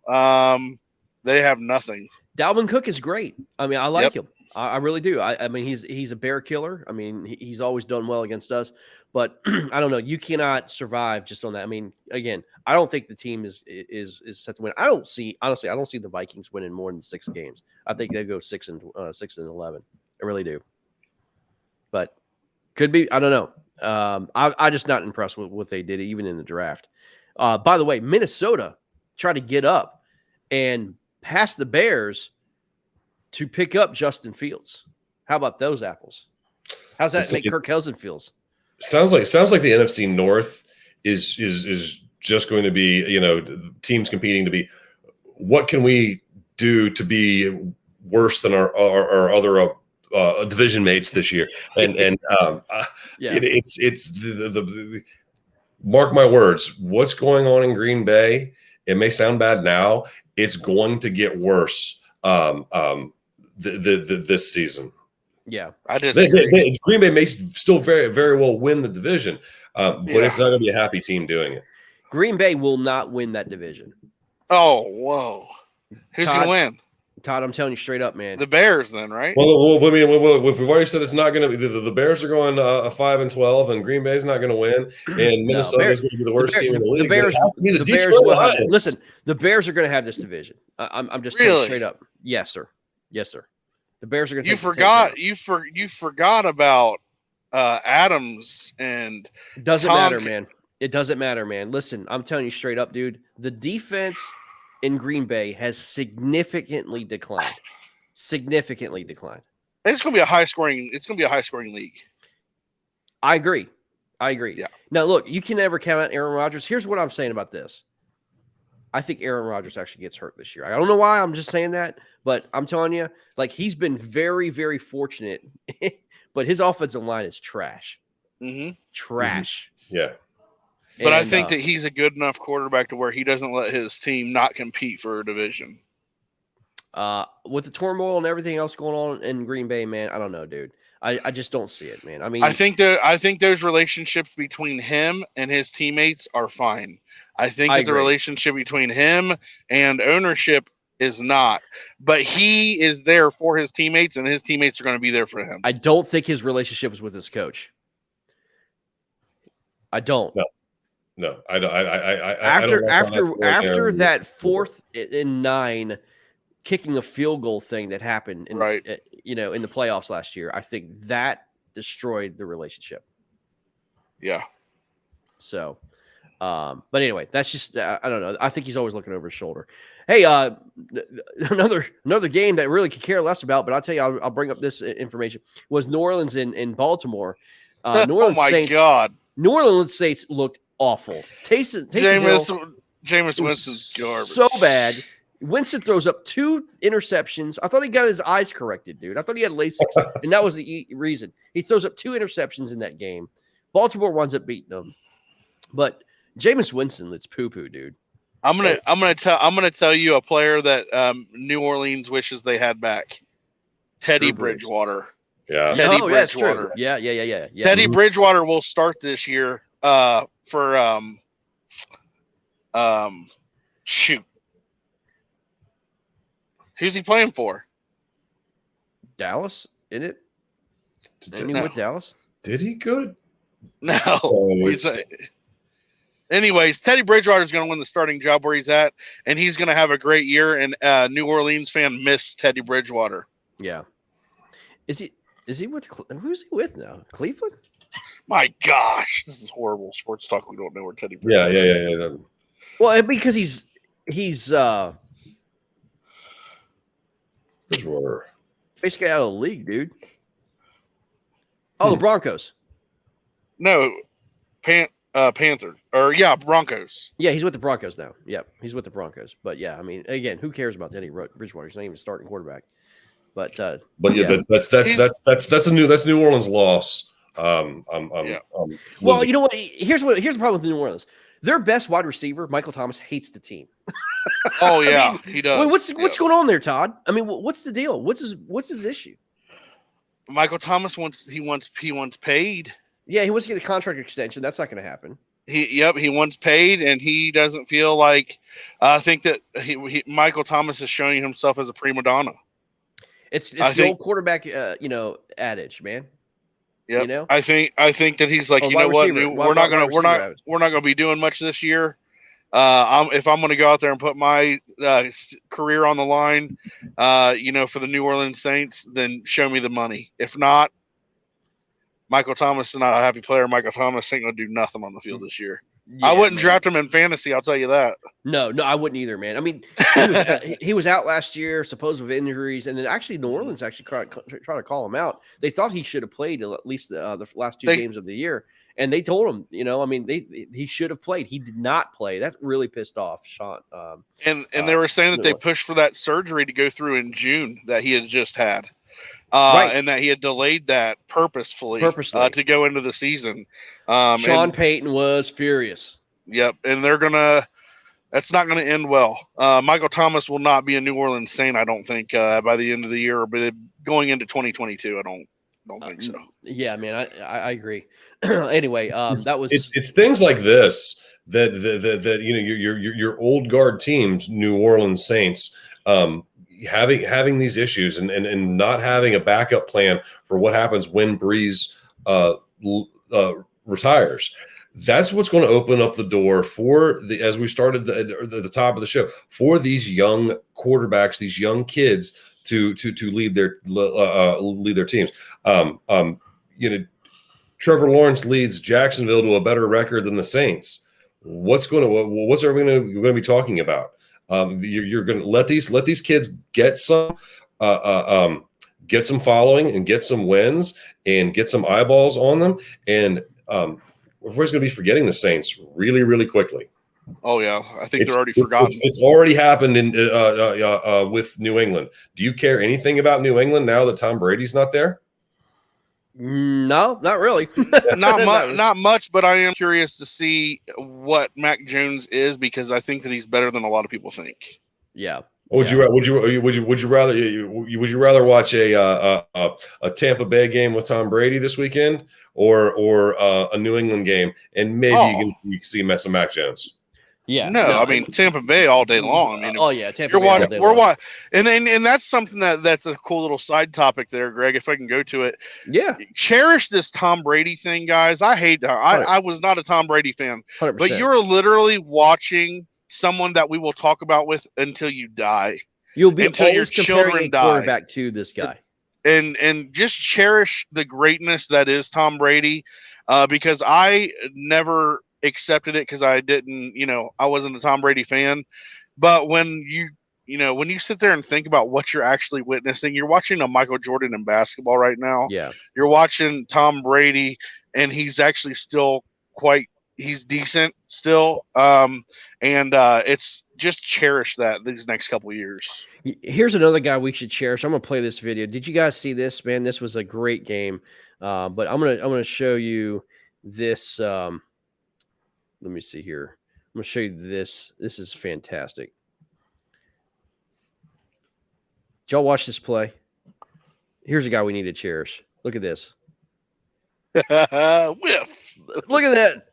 they have nothing. Dalvin Cook is great. I mean, I like him. I really do. I mean, he's a bear killer. I mean, he's always done well against us. But I don't know. You cannot survive just on that. I mean, again, I don't think the team is set to win. I don't see the Vikings winning more than 6 games. I think they go 6-11. I really do. But could be. I don't know. I just not impressed with what they did even in the draft. By the way, Minnesota tried to get up and pass the Bears to pick up Justin Fields. How about those apples? How's that make Kirk Cousins feels? Sounds like the NFC North is just going to be, teams competing to be, what can we do to be worse than our other division mates this year? And it's the mark my words, what's going on in Green Bay? It may sound bad now. It's going to get worse this season. Yeah, I just Green Bay may still very, very well win the division, but it's not going to be a happy team doing it. Green Bay will not win that division. Oh, whoa! Who's going to win? Todd, I'm telling you straight up, man. The Bears, then, right? Well, I mean, if we've already said it's not going to be, the Bears are going 5-12, and Green Bay's not going to win, and Minnesota is going to be the worst team in the league. The Bears will have, listen, the Bears are going to have this division. I'm just telling you straight up. Yes, sir. Yes, sir. The Bears are going to. You forgot about Adams and. Doesn't matter, man. It doesn't matter, man. Listen, I'm telling you straight up, dude. The defense in Green Bay has significantly declined. Significantly declined. It's going to be a high scoring. It's going to be a high scoring league. I agree. Yeah. Now, look, you can never count out Aaron Rodgers. Here's what I'm saying about this. I think Aaron Rodgers actually gets hurt this year. I don't know why. I'm just saying that, but I'm telling you, like, he's been very, very fortunate. But his offensive line is trash. Mm-hmm. Trash. Mm-hmm. Yeah. But I think that he's a good enough quarterback to where he doesn't let his team not compete for a division. With the turmoil and everything else going on in Green Bay, man, I don't know, dude. I just don't see it, man. I mean, I think those relationships between him and his teammates are fine. I think the relationship between him and ownership is not. But he is there for his teammates, and his teammates are going to be there for him. I don't think his relationship is with his coach. I don't. No, I don't. After that 4th and 9 kicking a field goal thing that happened in in the playoffs last year, I think that destroyed the relationship. Yeah. So, but anyway, that's just I don't know. I think he's always looking over his shoulder. Hey, another game that really could care less about, but I'll tell you, I'll bring up this information, was New Orleans in Baltimore. New Orleans God. New Orleans Saints looked awful. Jameis Winston's garbage. So bad. Winston throws up 2 interceptions. I thought he got his eyes corrected, dude. I thought he had LASIK, and that was the reason. He throws up 2 interceptions in that game. Baltimore winds up beating them. But Jameis Winston, let's poo-poo, dude. I'm gonna tell you a player that New Orleans wishes they had back. Teddy Bridgewater. Yeah. That's true. Yeah. Teddy Bridgewater will start this year for shoot. Who's he playing for? Dallas, isn't it? Isn't he with Dallas? Did he go? No. Anyways, Teddy Bridgewater is going to win the starting job where he's at, and he's going to have a great year. And New Orleans fan miss Teddy Bridgewater. Yeah. Is he with? Who's he with now? Cleveland? My gosh, this is horrible sports talk. We don't know where Teddy Bridgewater. Yeah. Well, because he's Bridgewater basically out of the league, dude. Oh, the Broncos. No, Panther. Broncos. Yeah, he's with the Broncos now. Yep, he's with the Broncos. But yeah, I mean, again, who cares about Teddy Bridgewater? He's not even a starting quarterback. But yeah, that's a New Orleans loss. Well, you know what? Here's the problem with New Orleans. Their best wide receiver, Michael Thomas, hates the team. Oh yeah, he does. Wait, what's going on there, Todd? I mean, what's the deal? What's his issue? Michael Thomas wants paid. Yeah, he wants to get a contract extension. That's not going to happen. He wants paid, and he doesn't feel like. I think that Michael Thomas is showing himself as a prima donna. It's the old quarterback, adage, man. Yeah, you know, I think that he's like, you know what, we're not gonna be doing much this year. If I'm gonna go out there and put my career on the line, for the New Orleans Saints, then show me the money. If not, Michael Thomas is not a happy player. Michael Thomas ain't gonna do nothing on the field this year. Yeah, I wouldn't draft him in fantasy. I'll tell you that. No, I wouldn't either, man. I mean, he was out last year, supposed with injuries, and then actually New Orleans actually tried to call him out. They thought he should have played at least the last two games of the year, and they told him, he should have played. He did not play. That really pissed off Sean. And they were saying that they pushed for that surgery to go through in June that he had just had. Right. And that he had delayed that purposefully. To go into the season. Sean Payton was furious. Yep, and that's not gonna end well. Michael Thomas will not be a New Orleans Saint, I don't think, by the end of the year, but going into 2022, I don't think so. Yeah, man, I agree. Anyway, it's things like this that your old guard teams, New Orleans Saints, having these issues and not having a backup plan for what happens when Breeze retires. That's what's going to open up the door for as we started at the top of the show, for these young quarterbacks, these young kids to lead their teams. Trevor Lawrence leads Jacksonville to a better record than the Saints. What's everyone going to be talking about? You're going to let these kids get some following and get some wins and get some eyeballs on them, and everybody's going to be forgetting the Saints really, really quickly. Oh yeah, I think they're already forgotten. It's already happened in with New England. Do you care anything about New England now that Tom Brady's not there? No, not really. not much, but I am curious to see what Mac Jones is, because I think that he's better than a lot of people think. Yeah. Would you rather watch a Tampa Bay game with Tom Brady this weekend, or a New England game, and maybe you can see some Mac Jones? Yeah, no, I mean Tampa Bay all day long. I mean, Tampa Bay all day long. Watching, and that's something that's a cool little side topic there, Greg. If I can go to it, cherish this Tom Brady thing, guys. I was not a Tom Brady fan, 100%. But you're literally watching someone that we will talk about with until you die. You'll be until your children a quarterback to this guy, and just cherish the greatness that is Tom Brady, because I never accepted it because I didn't, I wasn't a Tom Brady fan. But when you sit there and think about what you're actually witnessing, you're watching a Michael Jordan in basketball right now. Yeah. You're watching Tom Brady, and he's actually still he's decent still. And it's just cherish that these next couple of years. Here's another guy we should cherish. I'm going to play this video. Did you guys see this, man? This was a great game. But I'm going to show you this. Let me see here. I'm going to show you this. This is fantastic. Did y'all watch this play? Here's a guy we need to cherish. Look at this. Whiff. Look at that.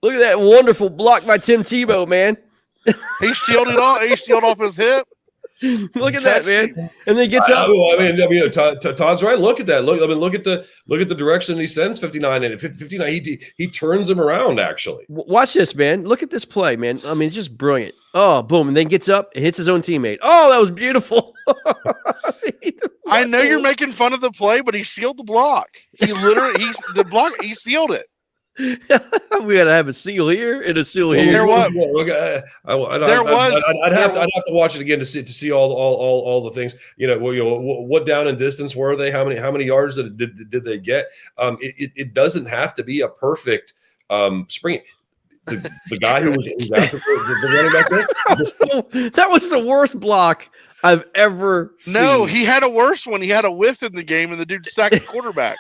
Look at that wonderful block by Tim Tebow, man. He sealed it off. He sealed off his hip. Look at that, man. And then he gets up. Todd's right. Look at that. Look at the direction he sends 59 in. 59. He turns him around, actually. Watch this, man. Look at this play, man. I mean, it's just brilliant. Oh, boom. And then gets up, hits his own teammate. Oh, that was beautiful. I know you're making fun of the play, but he sealed the block. He sealed it. We gotta have a seal here and a seal here. I'd have to watch it again to see all the things. What down and distance were they? How many yards did they get? It doesn't have to be a perfect spring. The guy who was after the running back there. That was the worst block I've ever seen. No, he had a worse one. He had a whiff in the game, and the dude sacked the quarterback.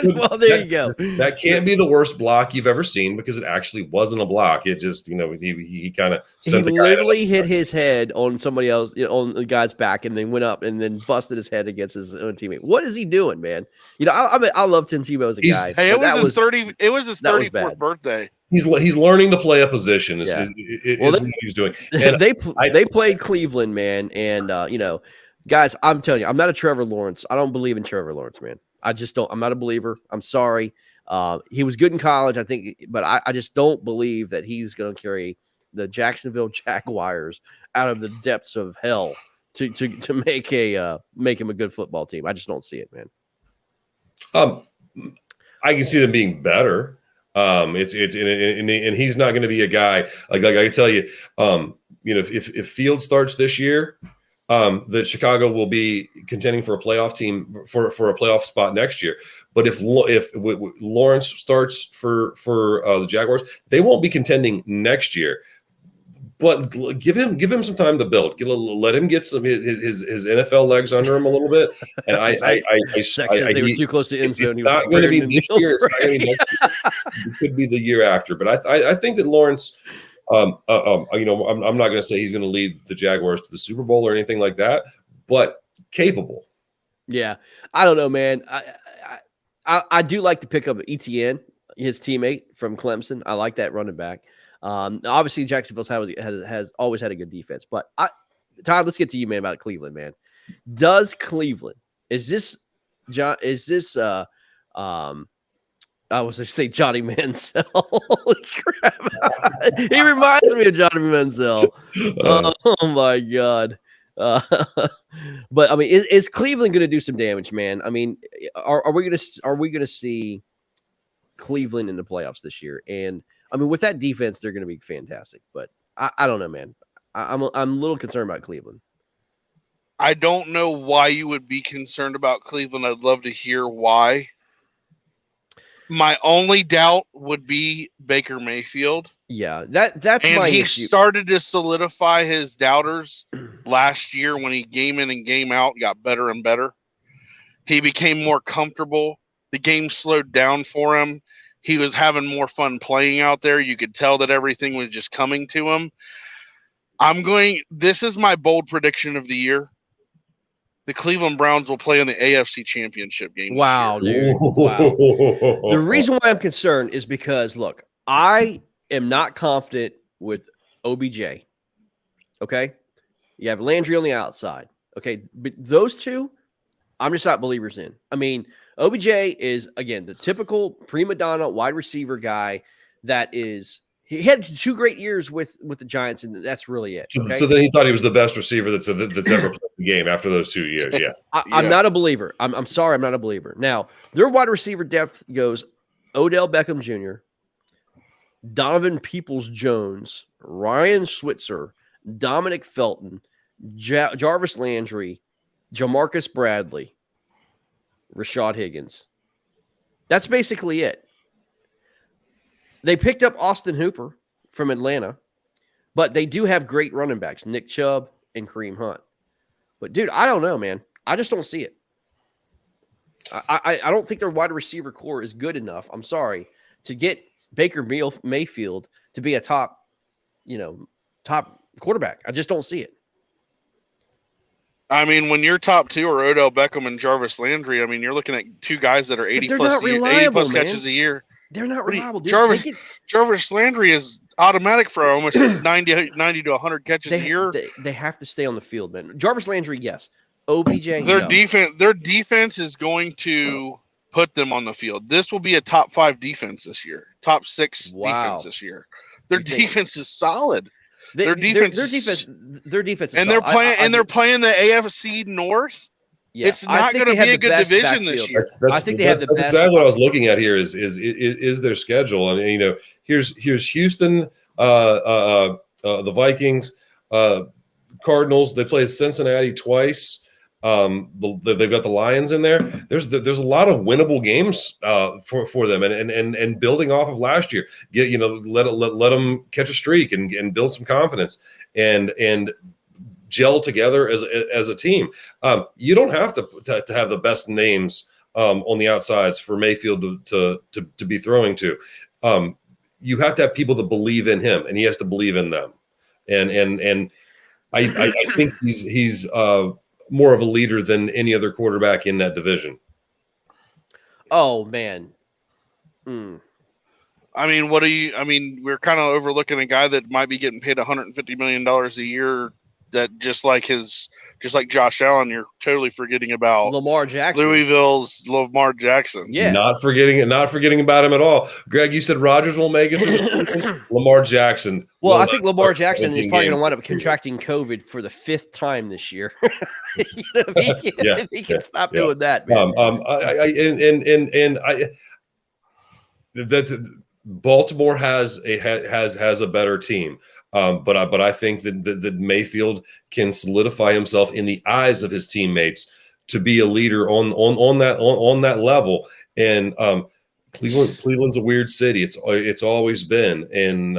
Well, there you go. That can't be the worst block you've ever seen because it actually wasn't a block. It just, he kind of literally hit his head on somebody else, on the guy's back, and then went up and then busted his head against his own teammate. What is he doing, man? I love Tim Tebow as a guy. Hey, it was his 34th birthday. He's learning to play a position. Is what he's doing. And they played Cleveland, man, and guys, I'm telling you, I'm not a Trevor Lawrence. I don't believe in Trevor Lawrence, man. I just don't. I'm not a believer. I'm sorry. He was good in college, I think, but I just don't believe that he's going to carry the Jacksonville Jaguars out of the depths of hell to make him a good football team. I just don't see it, man. I can see them being better. And he's not going to be a guy like I can tell you. If Field starts this year, that Chicago will be contending for a playoff team for a playoff spot next year. But if Lawrence starts for the Jaguars, they won't be contending next year. But give him some time to build. Let him get some his NFL legs under him a little bit. And they were too close to end zone. It's not going to be this year. It's not going to be next year. It could be the year after. But I think that Lawrence. I'm not going to say he's going to lead the Jaguars to the Super Bowl or anything like that, but capable. Yeah, I don't know, man. I do like to pick up Etienne, his teammate from Clemson. I like that running back. Obviously, Jacksonville's has always had a good defense, but Todd, let's get to you, man, about Cleveland, man. Does Cleveland is this I was going to say Johnny Manziel. Holy crap. He reminds me of Johnny Manziel. Oh, my God. But, I mean, is Cleveland going to do some damage, man? I mean, are we going to see Cleveland in the playoffs this year? And, I mean, with that defense, they're going to be fantastic. But I don't know, man. I'm a little concerned about Cleveland. I don't know why you would be concerned about Cleveland. I'd love to hear why. My only doubt would be Baker Mayfield. Yeah, that's and my he issue. Started to solidify his doubters last year when he game in and game out got better and better. He became more comfortable. The game slowed down for him. He was having more fun playing out there. You could tell that everything was just coming to him. This is my bold prediction of the year. The Cleveland Browns will play in the AFC Championship game. Wow, dude. Wow. The reason why I'm concerned is because, look, I am not confident with OBJ. Okay? You have Landry on the outside. Okay? But those two, I'm just not believers in. I mean, OBJ is, again, the typical prima donna wide receiver guy that is – he had 2 great years with the Giants, and that's really it. Okay? So then he thought he was the best receiver that's ever played the game after those 2 years. Yeah, I'm not a believer. I'm sorry, I'm not a believer. Now, their wide receiver depth goes Odell Beckham Jr., Donovan Peoples-Jones, Ryan Switzer, Dominic Felton, Jarvis Landry, Jamarcus Bradley, Rashad Higgins. That's basically it. They picked up Austin Hooper from Atlanta, but they do have great running backs, Nick Chubb and Kareem Hunt. But, dude, I don't know, man. I just don't see it. I don't think their wide receiver core is good enough, I'm sorry, to get Baker Mayfield to be a top quarterback. I just don't see it. I mean, when your top 2 are Odell Beckham and Jarvis Landry, I mean, you're looking at 2 guys that are 80 plus catches a year. They're not reliable, dude. Jarvis Landry is automatic for almost 90 to 100 catches a year. They have to stay on the field, man. Jarvis Landry, yes. OBJ, their defense is going to put them on the field. This will be a top 5 defense this year, top 6 defense this year. Their defense is solid. Their defense, and they're playing the AFC North. Yeah. It's not going to be a good division this year. I think they have the best. That's exactly what I was looking at here. Is their schedule? And here's Houston, the Vikings, Cardinals. They play Cincinnati twice. They've got the Lions in there. There's a lot of winnable games for them, and building off of last year. Let them catch a streak and build some confidence. And gel together as a team. You don't have to have the best names on the outsides for Mayfield to be throwing to. You have to have people that believe in him, and he has to believe in them. And I think he's more of a leader than any other quarterback in that division. Oh man. I mean, we're kind of overlooking a guy that might be getting paid $150 million a year. That just like Josh Allen, you're totally forgetting about Lamar Jackson. Louisville's Lamar Jackson. Yeah. Not forgetting about him at all. Greg, you said Rodgers won't make it through the season. Lamar Jackson. Well, I think Lamar Jackson is probably going to wind up this season. contracting COVID for the 5th time this year. If he can stop doing that, man. Baltimore has a better team. But I think that Mayfield can solidify himself in the eyes of his teammates to be a leader on that level. And Cleveland's a weird city. It's always been. And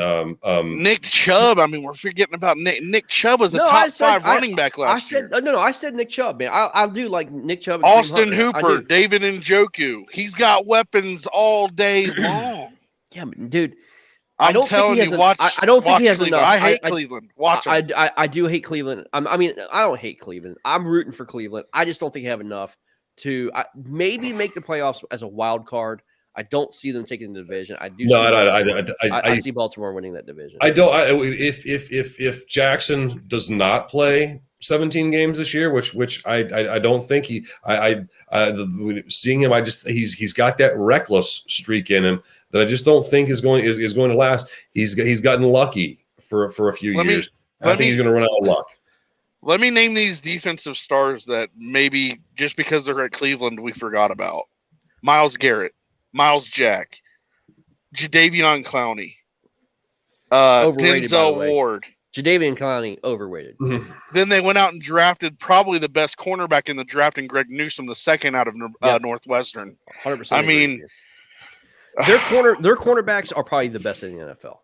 Nick Chubb. I mean, we're forgetting about Nick Chubb was a top 5 running back last year. I said Nick Chubb, man. I do like Nick Chubb. And Austin Hooper, David Njoku. He's got weapons all day long. Yeah, dude. I don't think he has enough. I hate Cleveland. Watch him. I do hate Cleveland. I don't hate Cleveland. I'm rooting for Cleveland. I just don't think they have enough to maybe make the playoffs as a wild card. I don't see them taking the division. I do. I see Baltimore winning that division. I don't. If Jackson does not play 17 games this year, which I don't think seeing him, he's got that reckless streak in him that I just don't think is going to last. He's gotten lucky for a few years. I think he's going to run out of luck. Let me name these defensive stars that maybe just because they're at Cleveland we forgot about: Myles Garrett, Miles Jack, Jadeveon Clowney, Denzel Ward. Jadeveon Clowney, overrated. Mm-hmm. Then they went out and drafted probably the best cornerback in the draft in Greg Newsome, the second out of Northwestern. 100%. I mean, their cornerbacks are probably the best in the NFL.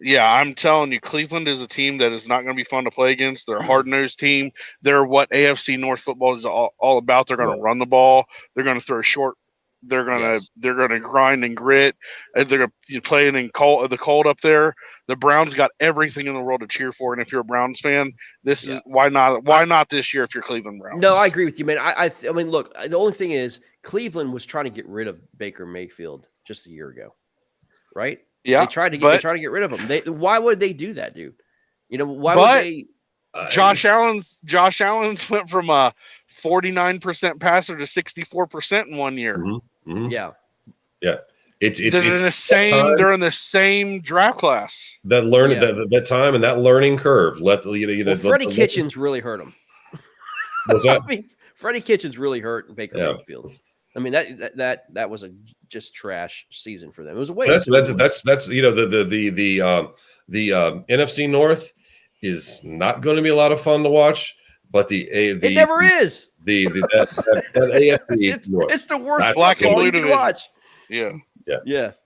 Yeah, I'm telling you, Cleveland is a team that is not going to be fun to play against. They're a hard-nosed team. They're what AFC North football is all about. They're going to run the ball. They're going to throw short. They're going to grind and grit. They're going to play in the cold up there. The Browns got everything in the world to cheer for, and if you're a Browns fan, this is why not this year if you're Cleveland Browns? No, I agree with you, man. I mean, look, the only thing is Cleveland was trying to get rid of Baker Mayfield just a year ago, right? Yeah, they tried to get rid of him. Why would they do that, dude? You know, why would they? Josh Allen's went from a 49% passer to 64% in 1 year. Mm-hmm. Mm-hmm. Yeah. They're in the same draft class. That learning that time and that learning curve. Freddie Kitchens really hurt him. What's that? I mean, Freddie Kitchens really hurt Baker Mayfield. I mean that was a just trash season for them. It was a waste. That's the NFC North is not going to be a lot of fun to watch, but it never is. That AFC it's the worst black and blue to watch. Yeah,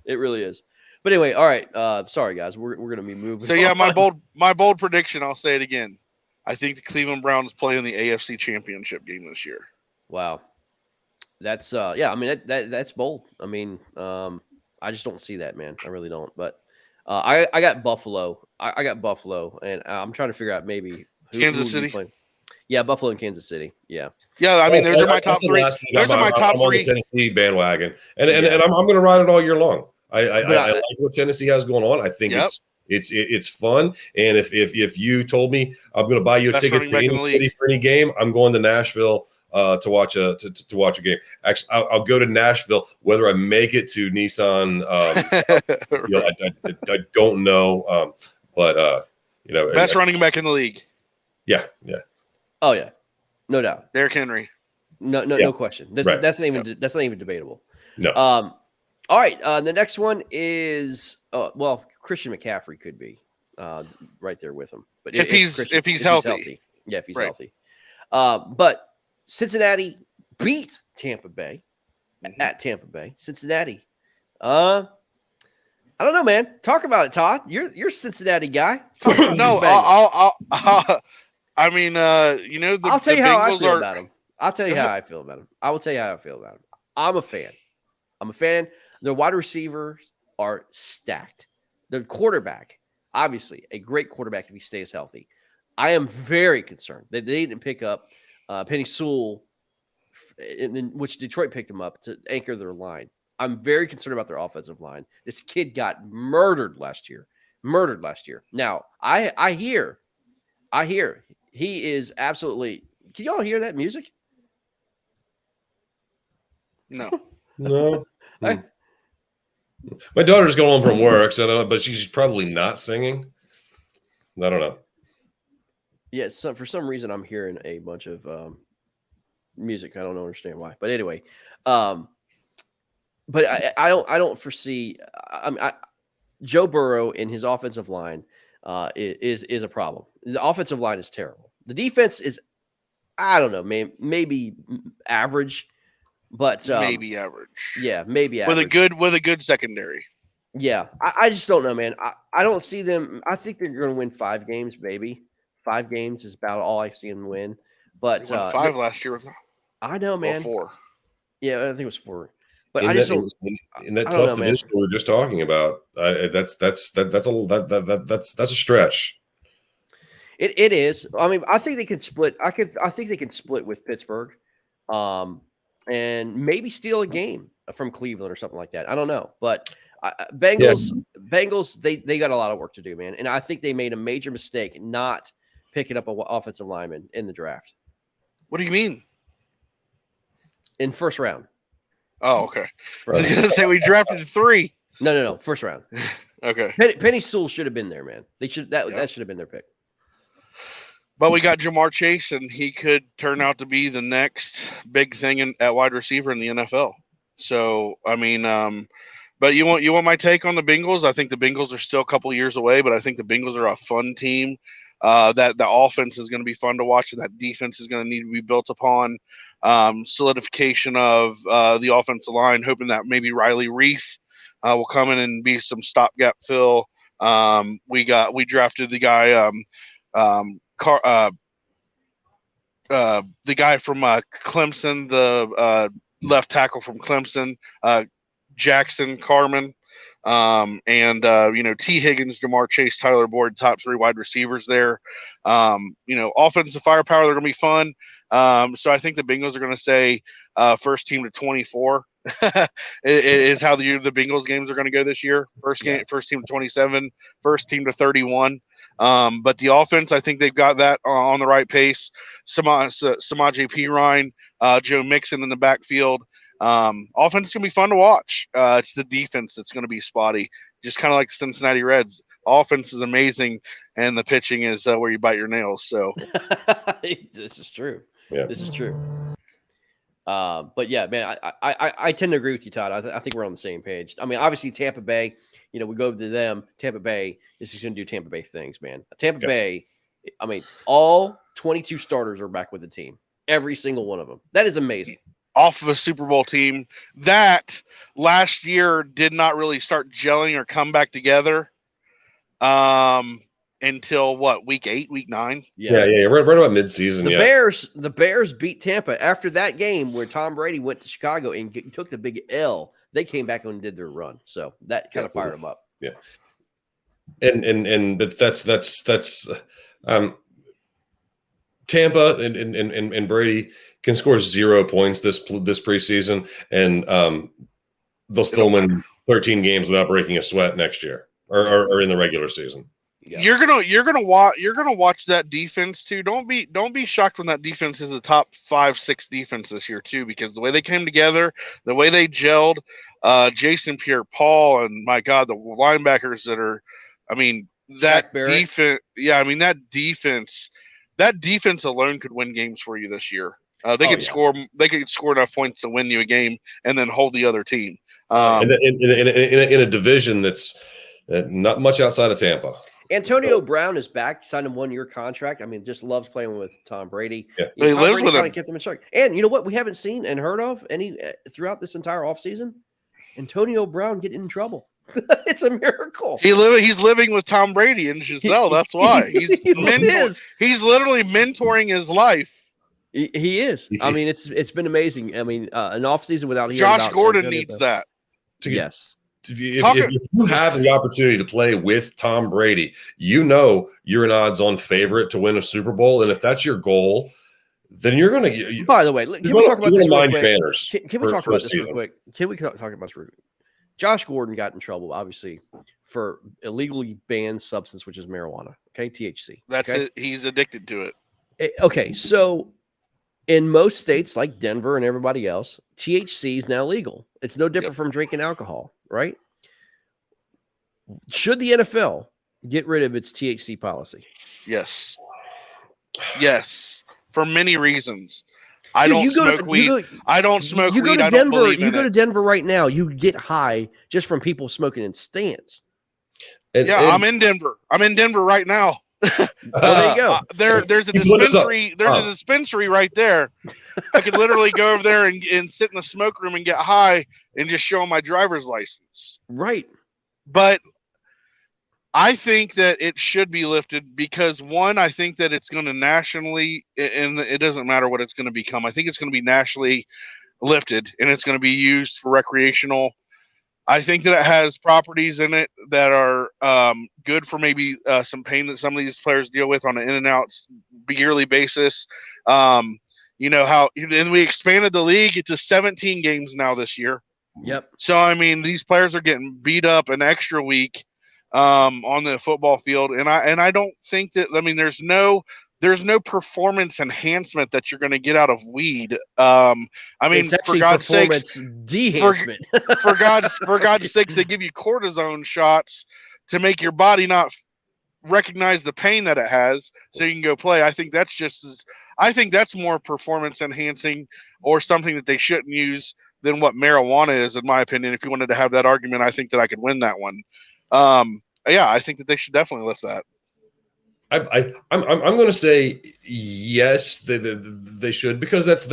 it really is. But anyway, all right. Sorry guys, we're gonna be moving. So yeah, my bold prediction. I'll say it again. I think the Cleveland Browns play in the AFC Championship game this year. Wow. That's I mean that's bold. I mean, I just don't see that, man. I really don't. But I got Buffalo. I got Buffalo, and I'm trying to figure out maybe Kansas City. Yeah, Buffalo and Kansas City. Yeah. Yeah, I mean, those are my top three. Those are my top three. I'm on the Tennessee bandwagon, and I'm going to ride it all year long. I like what Tennessee has going on. I think it's fun. And if you told me I'm going to buy you a ticket to any city for any game, I'm going to Nashville to watch a game. Actually, I'll go to Nashville whether I make it to Nissan. I don't know, but best running back in the league. Yeah. Oh yeah, no doubt. Derrick Henry. No question. That's not even debatable. No. All right. The next one is Christian McCaffrey could be right there with him, but if he's healthy. Yeah, if he's healthy. But Cincinnati beat Tampa Bay at Tampa Bay. Cincinnati. I don't know, man. Talk about it, Todd. You're a Cincinnati guy. No, I mean, I'll tell the you how I Bengals feel are. about him. I'll tell you Go how ahead. I feel about him. I will tell you how I feel about him. I'm a fan. Their wide receivers are stacked. The quarterback, obviously, a great quarterback if he stays healthy. I am very concerned that they didn't pick up Penny Sewell, which Detroit picked him up to anchor their line. I'm very concerned about their offensive line. This kid got murdered last year. Now, I hear he is absolutely. Can y'all hear that music? No. No. I, My daughter's going home from work, so I don't know, but she's probably not singing. I don't know. yeah, so for some reason I'm hearing a bunch of music. I don't understand why, but anyway, um, but I don't foresee. Joe Burrow in his offensive line is a problem. The offensive line is terrible. The defense is, I don't know, maybe average, but Maybe average. yeah, maybe average. With a good secondary. Yeah, I just don't know, man. I don't see them. I think they're going to win 5 games, maybe. 5 games is about all I see them win. But They won 5 last year with I know, man. 4. Yeah, I think it was 4. But In I just that, don't. in that I don't tough know, man. division we were just talking about, that's a stretch. It is. I mean, I think they can split. I think they can split with Pittsburgh, and maybe steal a game from Cleveland or something like that. I don't know, but Bengals they got a lot of work to do, man. And I think they made a major mistake not picking up an offensive lineman in the draft What do you mean? in first round. Oh, okay. I was First round. gonna say we drafted 3. No, first round. Okay. Penny Sewell should have been there, man. They should that should have been their pick. But we got Jamar Chase, and he could turn out to be the next big thing at wide receiver in the NFL. So, I mean, but you want my take on the Bengals? I think the Bengals are still a couple years away, but I think the Bengals are a fun team. That the offense is going to be fun to watch, and that defense is going to need to be built upon. Solidification of the offensive line, hoping that maybe Riley Reef will come in and be some stopgap fill. We drafted the guy. The guy from Clemson, the left tackle from Clemson, Jackson Carman, and T. Higgins, Jamar Chase, Tyler Boyd, top 3 wide receivers there. Offensive firepower, they're going to be fun. So I think the Bengals are going to say first team to 24 is how the Bengals games are going to go this year. First team to 27, first team to 31. But the offense, I think they've got that on the right pace. Samaje Perine, Joe Mixon in the backfield. Offense is going to be fun to watch. It's the defense that's going to be spotty, just kind of like the Cincinnati Reds. Offense is amazing, and the pitching is where you bite your nails. So This is true. Yeah. This is true. But yeah, man, I tend to agree with you, Todd. I think we're on the same page. I mean, obviously Tampa Bay, we go to them. Tampa Bay is just going to do Tampa Bay things, man. Tampa Bay, I mean, all 22 starters are back with the team. Every single one of them. That is amazing. Off of a Super Bowl team that last year did not really start gelling or come back together until week 8, week 9? Yeah. Right about midseason. The Bears beat Tampa after that game where Tom Brady went to Chicago and took the big L. They came back and did their run, so that kind of fired them up. Yeah, and that's Tampa and Brady can score 0 points this preseason, and they'll still win 13 games without breaking a sweat next year or in the regular season. Yeah. You're gonna watch that defense too. Don't be shocked when that defense is a top 5-6 defense this year too, because the way they came together, the way they gelled, Jason Pierre-Paul, and my God, the linebackers that are, I mean, that defense. Yeah, I mean that defense alone could win games for you this year. They could score enough points to win you a game and then hold the other team. In a division that's not much outside of Tampa. Antonio Brown is back, signed a 1-year contract. I mean, just loves playing with Tom Brady. Yeah. He lives with him. Kept them in check. And you know what? We haven't seen and heard of any throughout this entire offseason? Antonio Brown getting in trouble. It's a miracle. He's living with Tom Brady and Giselle. That's why he's literally mentoring his life. He is. I mean, it's been amazing. I mean, an off season without hearing Josh about Gordon needs that. Yes. If you have the opportunity to play with Tom Brady, you know you're an odds-on favorite to win a Super Bowl, and if that's your goal, then you're going to. By the way, can we talk about this real quick? Can we talk about this real quick? Can we talk about this real quick? Josh Gordon got in trouble, obviously, for illegally banned substance, which is marijuana. Okay, THC. That's it. He's addicted to it. Okay, so in most states like Denver and everybody else, THC is now legal. It's no different from drinking alcohol, right? Should the NFL get rid of its THC policy? Yes. Yes. For many reasons. I don't smoke weed. I don't smoke weed. I don't believe in it. You go to Denver right now, you get high just from people smoking in stands. I'm in Denver. I'm in Denver right now. Well, there you go. There's a dispensary. There's a dispensary right there. I could literally go over there and sit in the smoke room and get high and just show them my driver's license. Right. But I think that it should be lifted because, one, I think that it's going to nationally, and it doesn't matter what it's going to become. I think it's going to be nationally lifted, and it's going to be used for recreational. I think that it has properties in it that are good for maybe some pain that some of these players deal with on an in and out yearly basis. You know how, and we expanded the league to 17 games now this year. Yep. So I mean, these players are getting beat up an extra week on the football field, and I don't think that. I mean, there's no performance enhancement that you're going to get out of weed. I mean, for God's sakes, de-enhancement. for God's sakes, they give you cortisone shots to make your body not recognize the pain that it has, so you can go play. I think that's more performance enhancing or something that they shouldn't use than what marijuana is, in my opinion. If you wanted to have that argument, I think that I could win that one. Yeah, I think that they should definitely lift that. I'm going to say yes, they should, because that's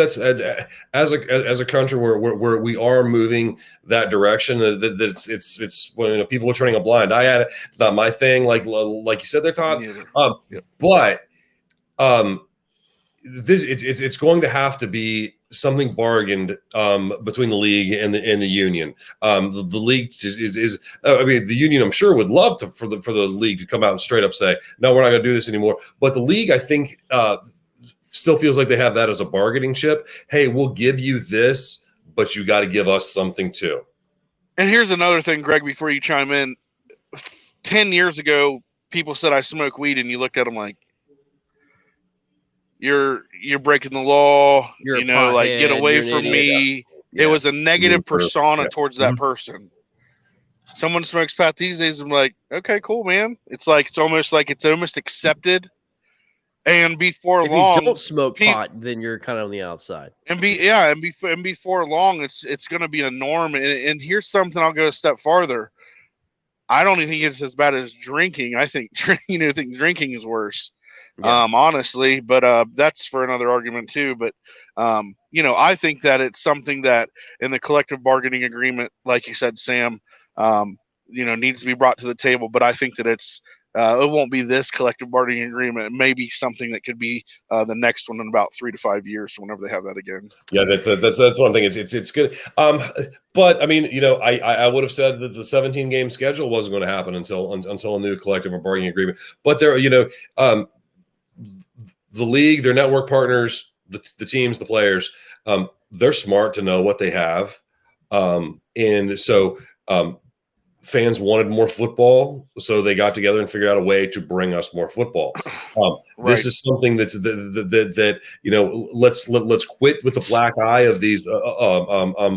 as a country where we are moving that direction. That it's when people are turning a blind eye at it. It's not my thing, like you said there, Todd. But it's going to have to be something bargained between the league and the union. The league is I mean, the union, I'm sure, would love for the league to come out and straight up say, no, we're not going to do this anymore. But the league, I think, still feels like they have that as a bargaining chip. Hey, we'll give you this, but you got to give us something too. And here's another thing, Greg, before you chime in. 10 years ago, people said I smoke weed, and you looked at them like, you're breaking the law, get away from me. Yeah. It was a negative persona towards that person. Someone smokes pot these days, I'm like, okay, cool, man. It's almost accepted. And before long, if you don't smoke pot, then you're kind of on the outside. And before long, it's going to be a norm. And here's something, I'll go a step farther. I don't even think it's as bad as drinking. I think drinking is worse. Yeah. Honestly, but that's for another argument too. But I think that it's something that in the collective bargaining agreement, like you said, Sam, needs to be brought to the table. But I think that it won't be this collective bargaining agreement. It may be something that could be the next one in about 3 to 5 years, whenever they have that again. Yeah, that's one thing. It's good. But I mean, I would have said that the 17 game schedule wasn't going to happen until a new collective bargaining agreement. But there, the league, their network partners, the teams, the players, they're smart to know what they have. And so fans wanted more football, so they got together and figured out a way to bring us more football. This is something that's let's quit with the black eye of these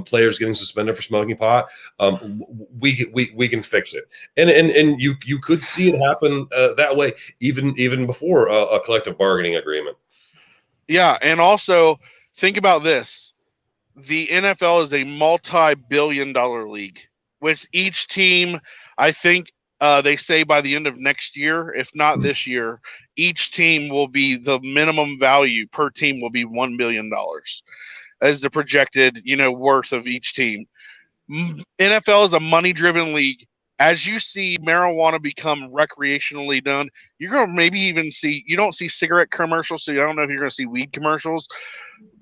players getting suspended for smoking pot. We can fix it, and you could see it happen that way even before a collective bargaining agreement. Yeah, and also think about this: the NFL is a multi-billion-dollar league. With each team, I think they say by the end of next year, if not this year, each team will be, the minimum value per team will be $1 billion as the projected, worth of each team. NFL is a money-driven league as you see marijuana become recreationally done, you're going to maybe even see, you don't see cigarette commercials, so I don't know if you're going to see weed commercials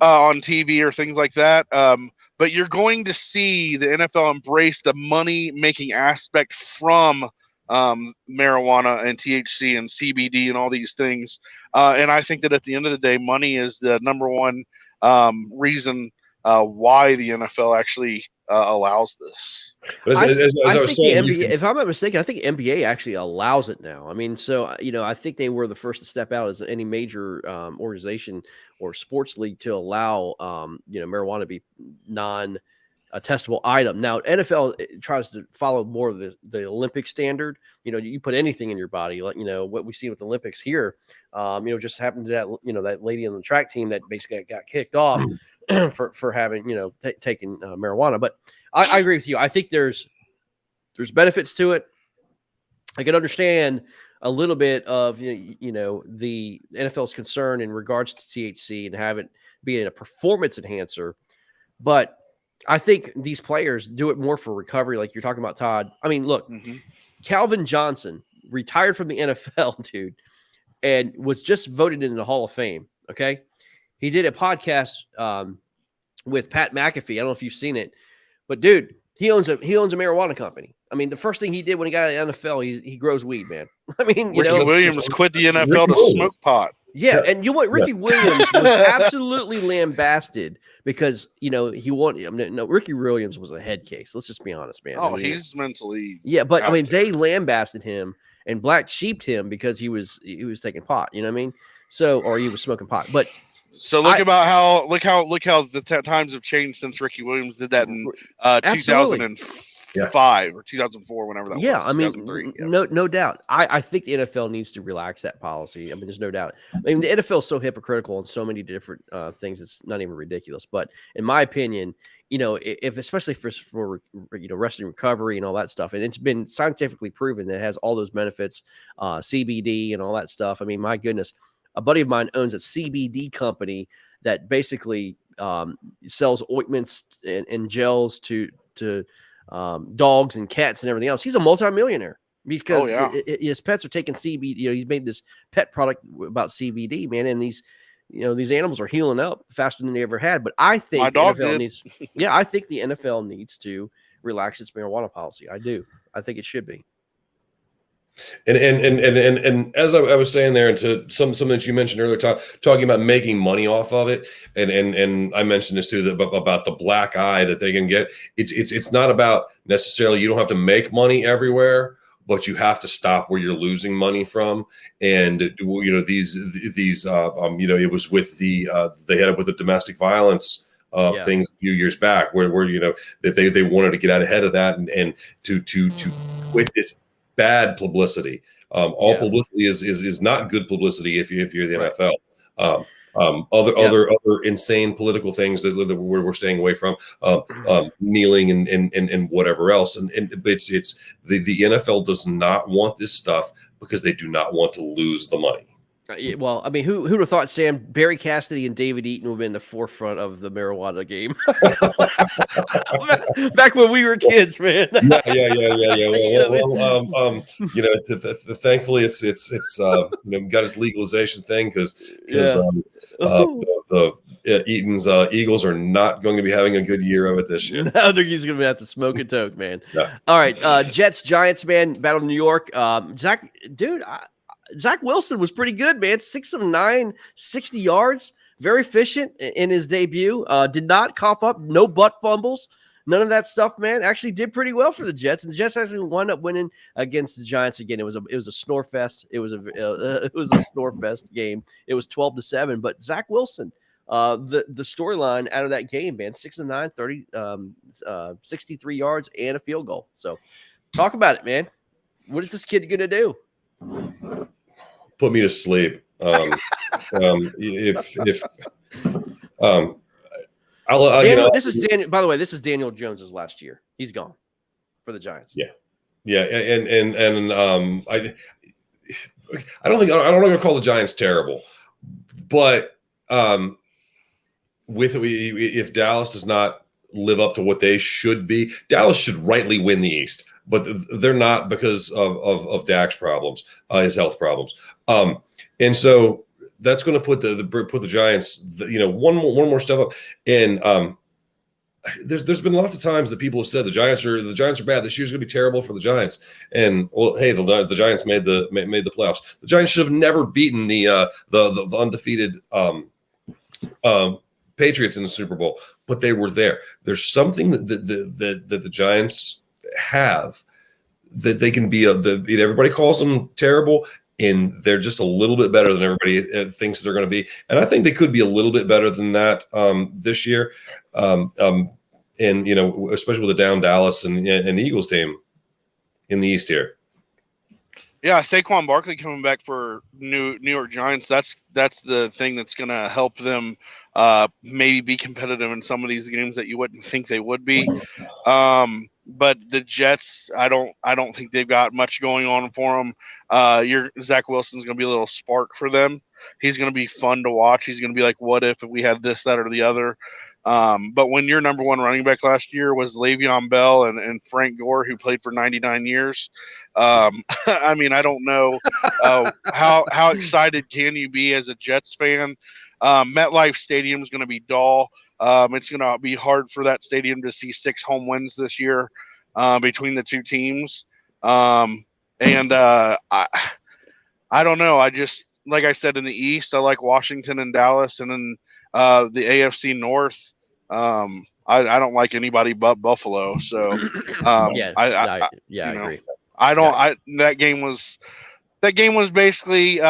on TV or things like that. But you're going to see the NFL embrace the money making aspect from marijuana and THC and CBD and all these things. And I think that at the end of the day, money is the number one reason why the NFL actually allows this. But I was think saying, the NBA, if I'm not mistaken, I think NBA actually allows it now. I mean, so I think they were the first to step out as any major organization or sports league to allow marijuana to be non-testable item. Now, NFL tries to follow more of the Olympic standard. You put anything in your body, like what we see with the Olympics here. Just happened to that lady on the track team that basically got kicked off for having taken marijuana. But I agree with you. I think there's benefits to it. I can understand a little bit of the NFL's concern in regards to THC and have it being a performance enhancer, but I think these players do it more for recovery, like you're talking about, Todd. I mean, look, Calvin Johnson retired from the NFL, dude, and was just voted into the Hall of Fame. Okay, he did a podcast with Pat McAfee. I don't know if you've seen it, but dude, he owns a marijuana company. I mean, the first thing he did when he got out of the NFL, he grows weed, man. I mean, Ricky Williams quit the NFL to smoke pot. Yeah, and you know what? Ricky Williams was absolutely lambasted because he wanted. No, Ricky Williams was a head case. Let's just be honest, man. Oh, he's mentally. Yeah, but I mean, they lambasted him and black sheeped him because he was taking pot. You know what I mean? So, or he was smoking pot. But so look how the times have changed since Ricky Williams did that in 2005 or 2004, whenever that was. Yeah, I mean, no doubt. I think the NFL needs to relax that policy. I mean, there's no doubt. I mean, the NFL is so hypocritical in so many different things. It's not even ridiculous. But in my opinion, if especially for rest and recovery and all that stuff, and it's been scientifically proven that it has all those benefits, CBD and all that stuff. I mean, my goodness, a buddy of mine owns a CBD company that basically sells ointments and gels to dogs and cats and everything else. He's a multimillionaire because his pets are taking CBD. He's made this pet product about CBD, man, and these animals are healing up faster than they ever had. But I think I think the NFL needs to relax its marijuana policy. I do. I think it should be. And as I was saying there, and to something that you mentioned earlier, talking about making money off of it, and I mentioned this too, about the black eye that they can get. It's not about necessarily, you don't have to make money everywhere, but you have to stop where you're losing money from. And it was with they had it with the domestic violence things a few years back, where that they wanted to get out ahead of that and to quit this bad publicity. Publicity is not good publicity if you're the NFL. Other insane political things that we're staying away from, kneeling and whatever else. And it's the NFL does not want this stuff because they do not want to lose the money. Well, I mean, who would have thought, Sam, Barry Cassidy and David Eaton would have been in the forefront of the marijuana game back when we were kids, man. Yeah. Well, thankfully it's got his legalization thing because the Eaton's Eagles are not going to be having a good year of it this year. No, he's going to have to smoke a toke, man. No. All right, Jets Giants, man, Battle of New York. Zach Wilson was pretty good, man. 6 of 9, 60 yards, very efficient in his debut. Did not cough up, no butt fumbles, none of that stuff, man. Actually did pretty well for the Jets, and the Jets actually wound up winning against the Giants again. It was a snore fest. It was a snore fest game. It was 12-7, but Zach Wilson, the storyline out of that game, man, 6 of 9, 63 yards and a field goal. So talk about it, man. What is this kid gonna do? Put me to sleep. This is Daniel. By the way, this is Daniel Jones's last year. He's gone for the Giants. Yeah, and I don't think to call the Giants terrible, but if Dallas does not live up to what they should be, Dallas should rightly win the East. but they're not because of Dak's problems, his health problems. And so that's going to put the Giants, one more step up. And there's been lots of times that people have said the Giants are bad. This year's going to be terrible for the Giants. And well, hey, the Giants made the playoffs. The Giants should have never beaten the undefeated Patriots in the Super Bowl, but they were there. There's something that the Giants have that they can be. Everybody calls them terrible, and they're just a little bit better than everybody thinks they're going to be. And I think they could be a little bit better than that this year. And especially with the down Dallas and Eagles team in the East here. Yeah, Saquon Barkley coming back for New York Giants. That's the thing that's going to help them maybe be competitive in some of these games that you wouldn't think they would be. But the Jets, I don't think they've got much going on for them. Zach Wilson's going to be a little spark for them. He's going to be fun to watch. He's going to be like, what if we had this, that, or the other. But when your number one running back last year was Le'Veon Bell and Frank Gore, who played for 99 years, I mean, I don't know how excited can you be as a Jets fan. MetLife Stadium is going to be dull. It's going to be hard for that stadium to see 6 home wins this year between the two teams. I don't know. I just, like I said, in the East, I like Washington and Dallas, and then the AFC North, I don't like anybody but Buffalo. So I agree. I don't. That game was basically.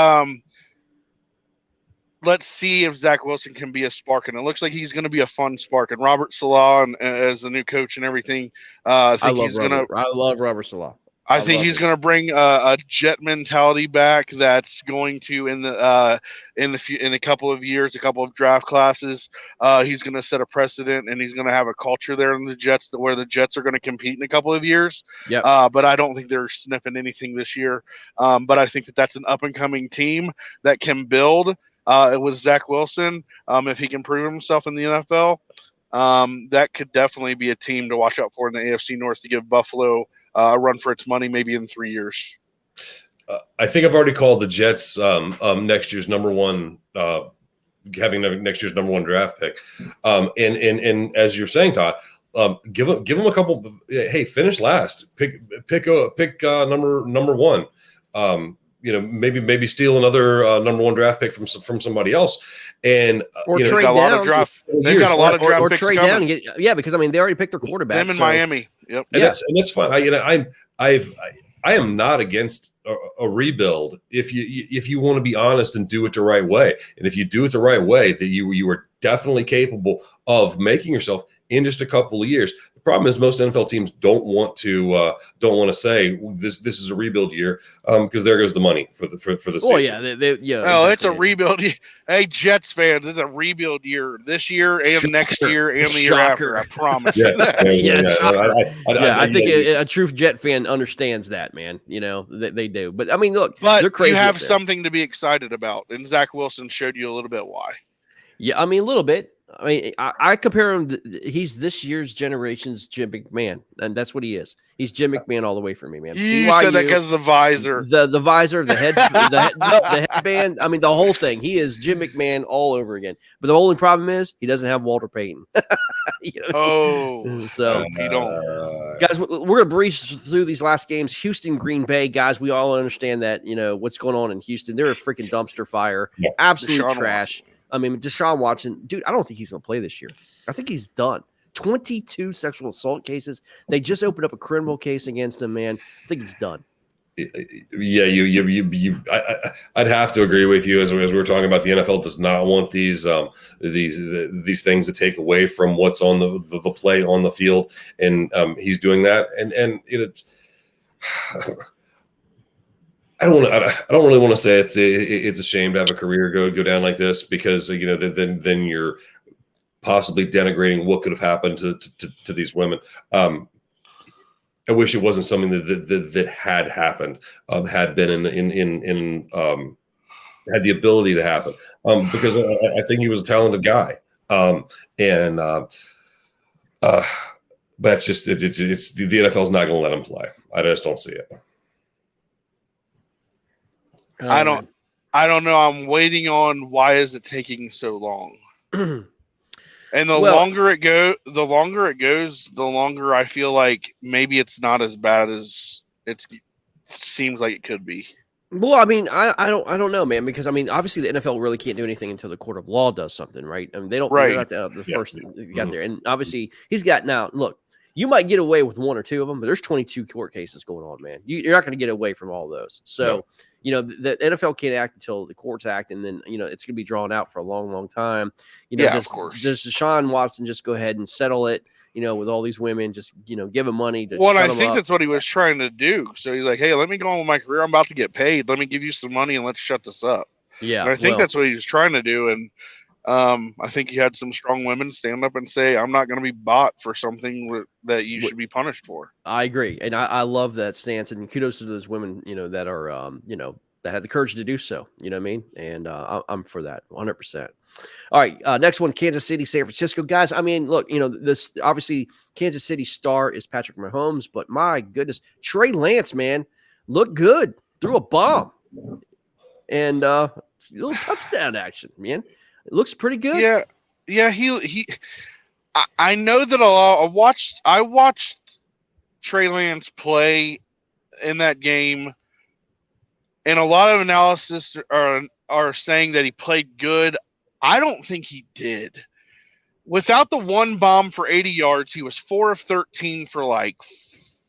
Let's see if Zach Wilson can be a spark, and it looks like he's going to be a fun spark. And Robert Salah, as the new coach and everything, I love Robert Salah. I think he's going to bring a Jet mentality back. That's going to in a couple of years, a couple of draft classes, he's going to set a precedent, and he's going to have a culture there in the Jets where the Jets are going to compete in a couple of years. Yeah. But I don't think they're sniffing anything this year. But I think that's an up and coming team that can build. With Zach Wilson, if he can prove himself in the NFL, that could definitely be a team to watch out for in the AFC North to give Buffalo a run for its money, maybe in 3 years. I think I've already called the Jets next year's number one, having next year's number one draft pick. And as you're saying, Todd, give them a couple. Hey, finish last. Pick number one. Maybe steal another number one draft pick from somebody else, and trade down. They've got a lot of draft picks trade coming. down. Because I mean they already picked their quarterback. Them in Miami. Yep. And that's fine. I am not against a rebuild if you want to be honest and do it the right way, and if you do it the right way, that you are definitely capable of making yourself in just a couple of years. The problem is most NFL teams don't want to say this is a rebuild year because there goes the money for the season. Oh exactly. It's a rebuild. Hey, Jets fans, it's a rebuild year this year and next year and the year after. I promise. I think a true Jet fan understands that, man. They do. But I mean, look, they're crazy. You have something to be excited about, and Zach Wilson showed you a little bit why. Yeah, I mean a little bit. I mean, I compare him. He's this year's generation's Jim McMahon, and that's what he is. He's Jim McMahon all the way for me, man. You said that because of the visor, the visor, the headband. I mean, the whole thing. He is Jim McMahon all over again. But the only problem is he doesn't have Walter Payton. So you don't, guys. We're gonna breeze through these last games. Houston, Green Bay, guys. We all understand that what's going on in Houston. They're a freaking dumpster fire, absolute trash. I mean, Deshaun Watson, dude, I don't think he's going to play this year. I think he's done. 22 sexual assault cases. They just opened up a criminal case against him, man. I think he's done. Yeah, I'd have to agree with you as we were talking about. The NFL does not want these things to take away from what's on the play on the field, and he's doing that. And I don't really want to say it's a shame to have a career go down like this, because then you're possibly denigrating what could have happened to these women. I wish it wasn't something that had happened, had been in had the ability to happen, because I think he was a talented guy, But it's just it's the NFL's not going to let him play. I just don't see it. I don't know. I'm waiting on why is it taking so long. And the longer it goes, the longer I feel like maybe it's not as bad as it seems like it could be. Well, I mean, I don't know, man, because I mean, obviously the NFL really can't do anything until the court of law does something, right? I mean, they're not the first that got there, and obviously he's got now. Look, you might get away with one or two of them, but there's 22 court cases going on, man. You're not going to get away from all those. So, you know, the NFL can't act until the courts act, and then, you know, it's going to be drawn out for a long, long time. You know, of course. Does Deshaun Watson just go ahead and settle it, you know, with all these women, just, you know, give them money to Well, shut I them think up? that's what he was trying to do. So he's like, hey, let me go on with my career. I'm about to get paid. Let me give you some money and let's shut this up. Yeah. And I think that's what he was trying to do. And I think he had some strong women stand up and say, I'm not going to be bought for something that you should be punished for. I agree. And I love that stance, and kudos to those women, you know, that are, you know, that had the courage to do so. You know what I mean? And I'm for that 100%. All right. Next one, Kansas City, San Francisco. Guys, I mean, look, you know, this obviously Kansas City star is Patrick Mahomes, but my goodness, Trey Lance, man, looked good. Threw a bomb. And a little touchdown action, man. It looks pretty good. Yeah. I know that I watched Trey Lance play in that game, and a lot of analysis are saying that he played good. I don't think he did. Without the one bomb for 80 yards, he was 4 of 13 for like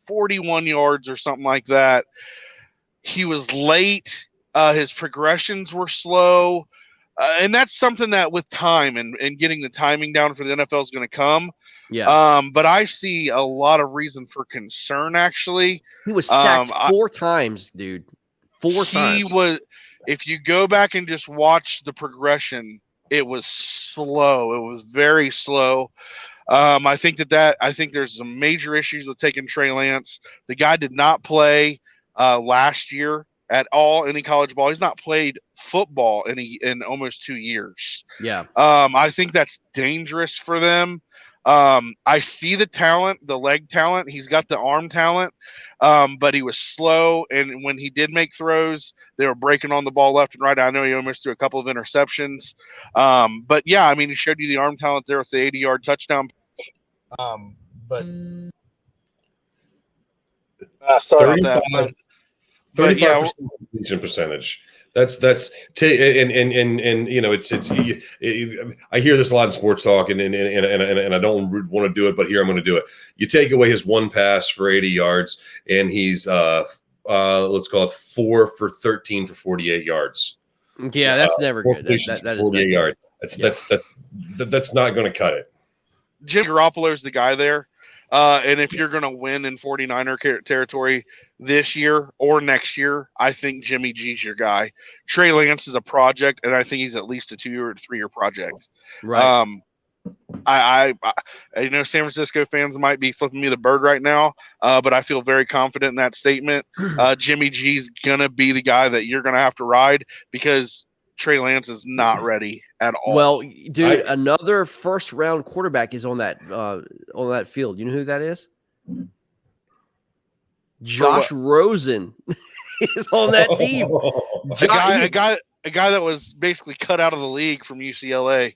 41 yards or something like that. He was late. His progressions were slow. And that's something that with time and getting the timing down for the NFL is going to come. Yeah. But I see a lot of reason for concern, actually. He was sacked 4 times, dude. 4 times. If you go back and just watch the progression, it was slow. It was very slow. I think there's some major issues with taking Trey Lance. The guy did not play last year at all any college ball. He's not played football in almost 2 years. Yeah. I think that's dangerous for them. I see the talent, the leg talent. He's got the arm talent, but he was slow. And when he did make throws, they were breaking on the ball left and right. I know he almost threw a couple of interceptions. But yeah, I mean, he showed you the arm talent there with the 80-yard touchdown. But sorry about that. 35% completion percentage. That's and you know it's I hear this a lot in sports talk and I don't want to do it, but here I'm going to do it. You take away his one pass for 80 yards and he's let's call it 4 for 13 for 48 yards. Yeah, that's never good. That 48 yards. That's not going to cut it. Jimmy Garoppolo's the guy there. And if you're going to win in 49er territory this year or next year, I think Jimmy G's your guy. Trey Lance is a project, and I think he's at least a 2 or 3 year project. Right. I know San Francisco fans might be flipping me the bird right now, but I feel very confident in that statement. Jimmy G's going to be the guy that you're going to have to ride because Trey Lance is not ready at all. Well, dude, another first round quarterback is on that field. You know who that is? Josh Rosen is on that team. A guy that was basically cut out of the league from UCLA.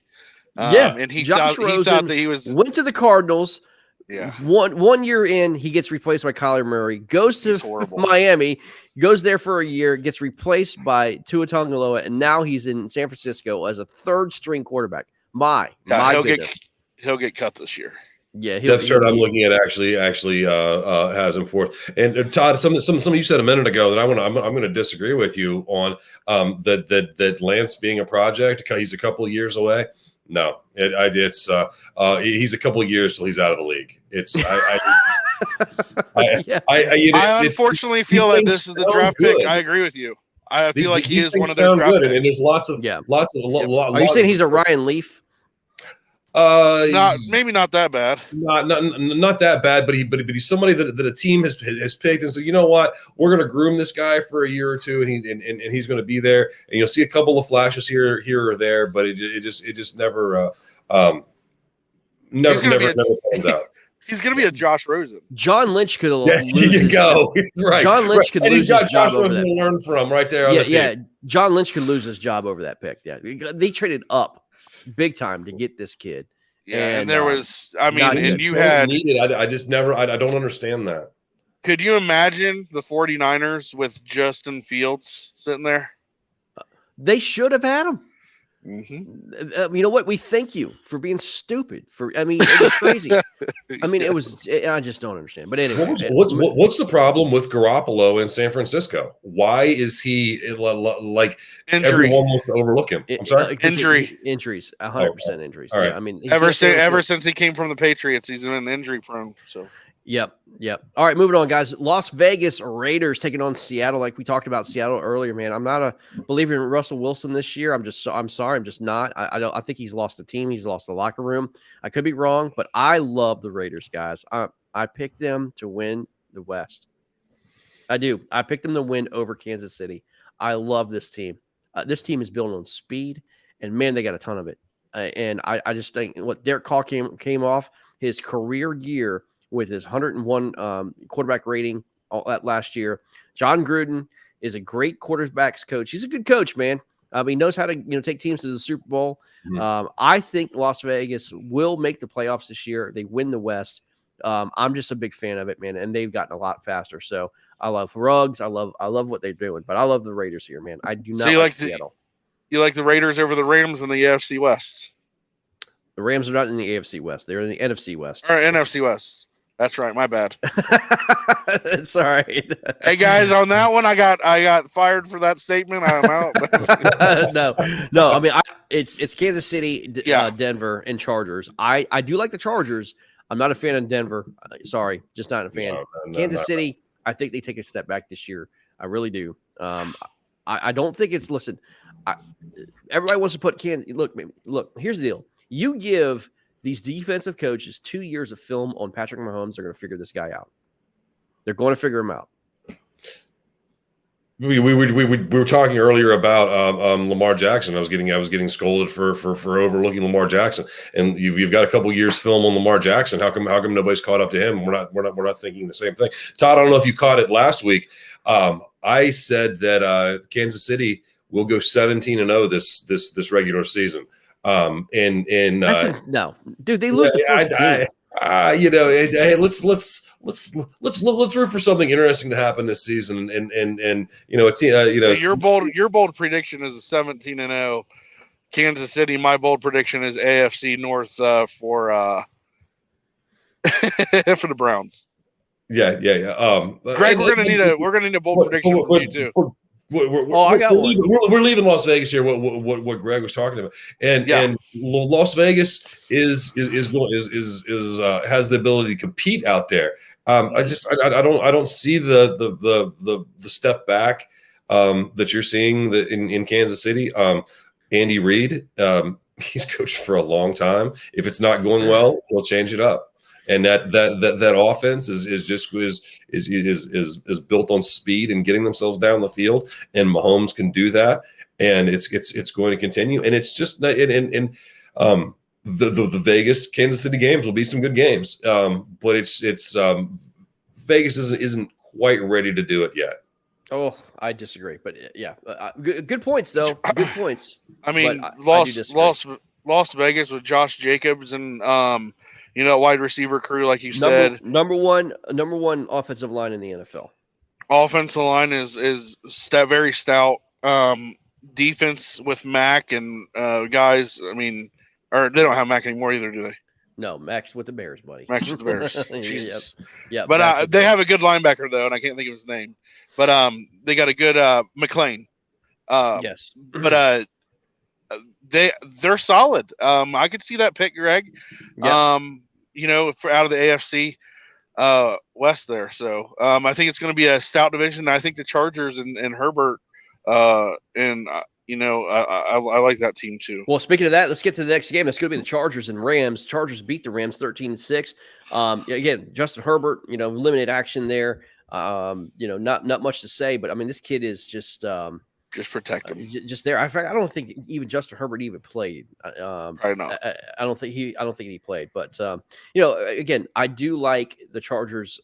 And he thought that he went to the Cardinals. Yeah. One year in, he gets replaced by Kyler Murray, goes to Miami, goes there for a year, gets replaced by Tua Tagovailoa, and now he's in San Francisco as a third string quarterback. My goodness. He'll get cut this year. Yeah, depth chart I'm looking at actually has him fourth. And Todd, some you said a minute ago that I'm going to disagree with you on that Lance being a project. He's a couple of years away. No, he's a couple of years till he's out of the league. I unfortunately feel like this is the draft pick. I agree with you. I feel like he is one of those draft picks. And there's lots of. Are you saying he's a Ryan Leaf? Maybe not that bad. Not that bad, but he's somebody that a team has picked and said, you know what, we're going to groom this guy for a year or two, and he's going to be there, and you'll see a couple of flashes here or there, but it just never pans out. He's going to be a Josh Rosen. John Lynch could Yeah, lose you his go. Right. John Lynch could and lose he's got his job Josh over Rosen that. to learn from right there on Yeah, the team. yeah. John Lynch could lose his job over that pick. Yeah, they traded up big time to get this kid. Yeah, and there was, I mean, not and good. you had needed. I just never. I don't understand that. Could you imagine the 49ers with Justin Fields sitting there? They should have had him. Mm-hmm. You know what? We thank you for being stupid. I mean, it was crazy. I mean, I just don't understand. But anyway, what's the problem with Garoppolo in San Francisco? Why is he like injury? Everyone wants to overlook him. I'm sorry, injuries, 100% injuries. All right. Yeah, I mean, ever since he came from the Patriots, he's been injury prone. So. Yep. All right, moving on, guys. Las Vegas Raiders taking on Seattle. Like we talked about Seattle earlier, man. I'm not a believer in Russell Wilson this year. I'm sorry. I'm just not. I think he's lost the team. He's lost the locker room. I could be wrong, but I love the Raiders, guys. I picked them to win the West. I do. I picked them to win over Kansas City. I love this team. This team is built on speed, and man, they got a ton of it. And I just think what Derek Carr came off his career year with his 101 quarterback rating last year. John Gruden is a great quarterbacks coach. He's a good coach, man. He knows how to take teams to the Super Bowl. Mm-hmm. I think Las Vegas will make the playoffs this year. They win the West. I'm just a big fan of it, man, and they've gotten a lot faster. So I love Ruggs. I love what they're doing, but I love the Raiders here, man. I do not like Seattle. You like the Raiders over the Rams in the AFC West? The Rams are not in the AFC West. They're in the NFC West. Or NFC West. That's right. My bad. It's all right. Hey guys, on that one, I got fired for that statement. I'm out. No. I mean, it's Kansas City, Denver, and Chargers. I do like the Chargers. I'm not a fan of Denver. Sorry, just not a fan. No, Kansas City, I think they take a step back this year. I really do. I don't think it's everybody wants to put Look. Here's the deal. You give these defensive coaches 2 years of film on Patrick Mahomes, they're going to figure this guy out. They're going to figure him out. We were talking earlier about Lamar Jackson. I was getting scolded for overlooking Lamar Jackson, and you've got a couple years film on Lamar Jackson. How come nobody's caught up to him? We're not thinking the same thing. Todd, I don't know if you caught it last week. I said that Kansas City will go 17-0 this regular season. No, dude, they lose the first game. Let's root for something interesting to happen this season, and So your bold prediction is a 17-0 Kansas City. My bold prediction is AFC North for for the Browns. Yeah. Greg, we're gonna need a bold prediction from you too. I got one. We're leaving Las Vegas here. What Greg was talking about, and Las Vegas is has the ability to compete out there. I don't see the step back that you're seeing in Kansas City. Andy Reid, he's coached for a long time. If it's not going well, he'll change it up. And that offense is built on speed and getting themselves down the field, and Mahomes can do that, and it's going to continue. And it's just the Vegas Kansas City games will be some good games, but it's Vegas isn't quite ready to do it yet. Oh, I disagree, but yeah, good points though. Good points. I mean, Las Vegas with Josh Jacobs and wide receiver crew, like you said. Number one offensive line in the NFL. Offensive line is very stout. Defense with Mac and guys. I mean, or they don't have Mac anymore either, do they? No, Mac's with the Bears, buddy. Mac's with the Bears. Yep. But they have a good linebacker though, and I can't think of his name. But they got a good McLean. Yes. But they're solid. I could see that pick, Greg. Yep. For out of the AFC West there. So I think it's going to be a stout division. I think the Chargers and Herbert I like that team too. Well, speaking of that, let's get to the next game. It's going to be the Chargers and Rams. Chargers beat the Rams 13-6. Again, Justin Herbert, limited action there. Not much to say, but I mean, this kid is just Just protect him. Just there. I don't think even Justin Herbert even played. Probably not. I don't think he played. But you know, again, I do like the Chargers.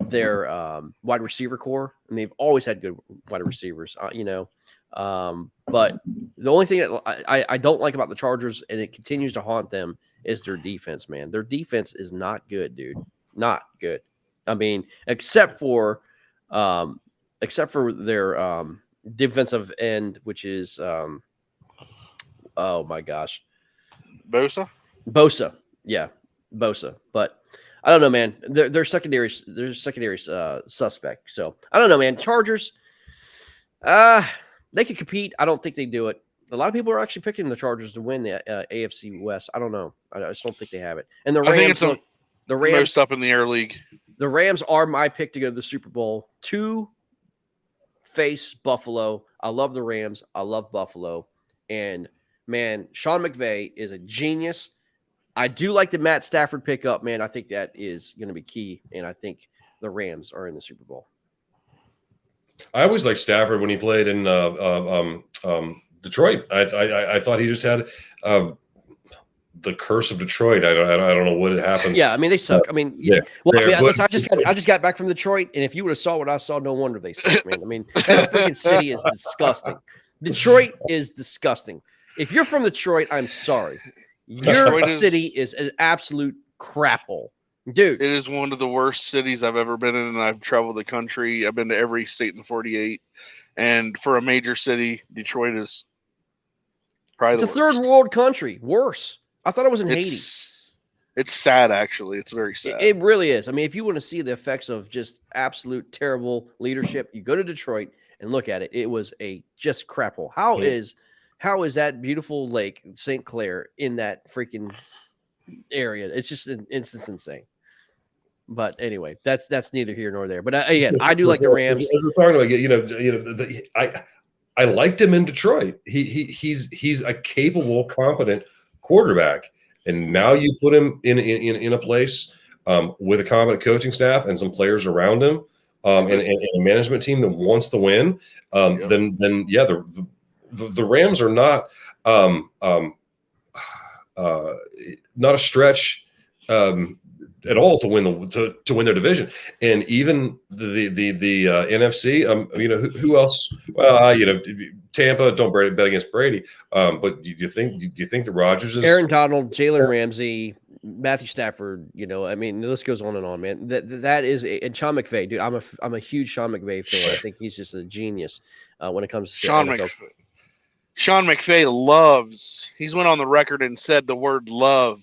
Their wide receiver core, and they've always had good wide receivers. You know, but the only thing that I don't like about the Chargers, and it continues to haunt them, is their defense. Man, their defense is not good, dude. Not good. I mean, except for their defensive end, which is oh my gosh, Bosa. Yeah, Bosa. But I don't know, man. They're secondary suspect. So I don't know, man. Chargers, they could compete. I don't think they do it. A lot of people are actually picking the Chargers to win the AFC West. I don't know. I just don't think they have it. And the Rams, the Rams most up in the air league. The Rams are my pick to go to the Super Bowl to face Buffalo. I love the Rams. I love Buffalo. And man, Sean McVay is a genius. I do like the Matt Stafford pickup, man. I think that is going to be key, and I think the Rams are in the Super Bowl. I always liked Stafford when he played in Detroit. I thought he just had the curse of Detroit. I don't know what happens. Yeah, I mean they suck. I mean, yeah. Well, I mean, listen, I just got back from Detroit, and if you would have saw what I saw, no wonder they suck, man. I mean, that freaking city is disgusting. Detroit is disgusting. If you're from Detroit, I'm sorry. Your city is an absolute crap hole, dude. It is one of the worst cities I've ever been in, and I've traveled the country. I've been to every state in the 48, and for a major city, Detroit is probably it's a third world country. Worse. I thought it was in Haiti. It's sad, actually. It's very sad. It really is. I mean, if you want to see the effects of just absolute terrible leadership, you go to Detroit and look at it. It was a just crap hole. How is that beautiful lake, St. Clair, in that freaking area? It's just it's insane. But anyway, that's neither here nor there. But again, I do like the Rams. As we're talking about, I liked him in Detroit. He's a capable, competent quarterback, and now you put him in a place with a competent coaching staff and some players around him, and a management team that wants to win. Then yeah, the Rams are not not a stretch at all to win their division. And even the NFC, who else? Well, Tampa, don't bet against Brady. But do you think the Rodgers is Aaron Donald, Jalen Ramsey, Matthew Stafford? I mean, the list goes on and on, man. That is and Sean McVay, dude. I'm a huge Sean McVay fan. I think he's just a genius when it comes to Sean McVay. Sean McVay he's went on the record and said the word love.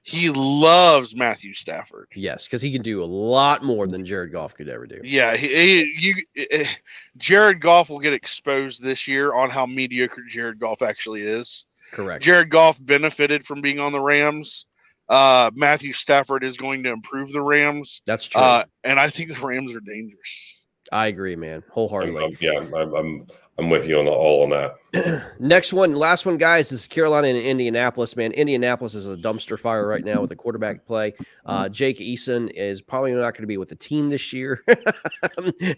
He loves Matthew Stafford. Yes, because he can do a lot more than Jared Goff could ever do. Yeah, Jared Goff will get exposed this year on how mediocre Jared Goff actually is. Correct. Jared Goff benefited from being on the Rams. Matthew Stafford is going to improve the Rams. That's true. And I think the Rams are dangerous. I agree, man, wholeheartedly. I'm with you on that. Last one, guys, is Carolina and Indianapolis, man. Indianapolis is a dumpster fire right now with the quarterback play. Jake Eason is probably not going to be with the team this year.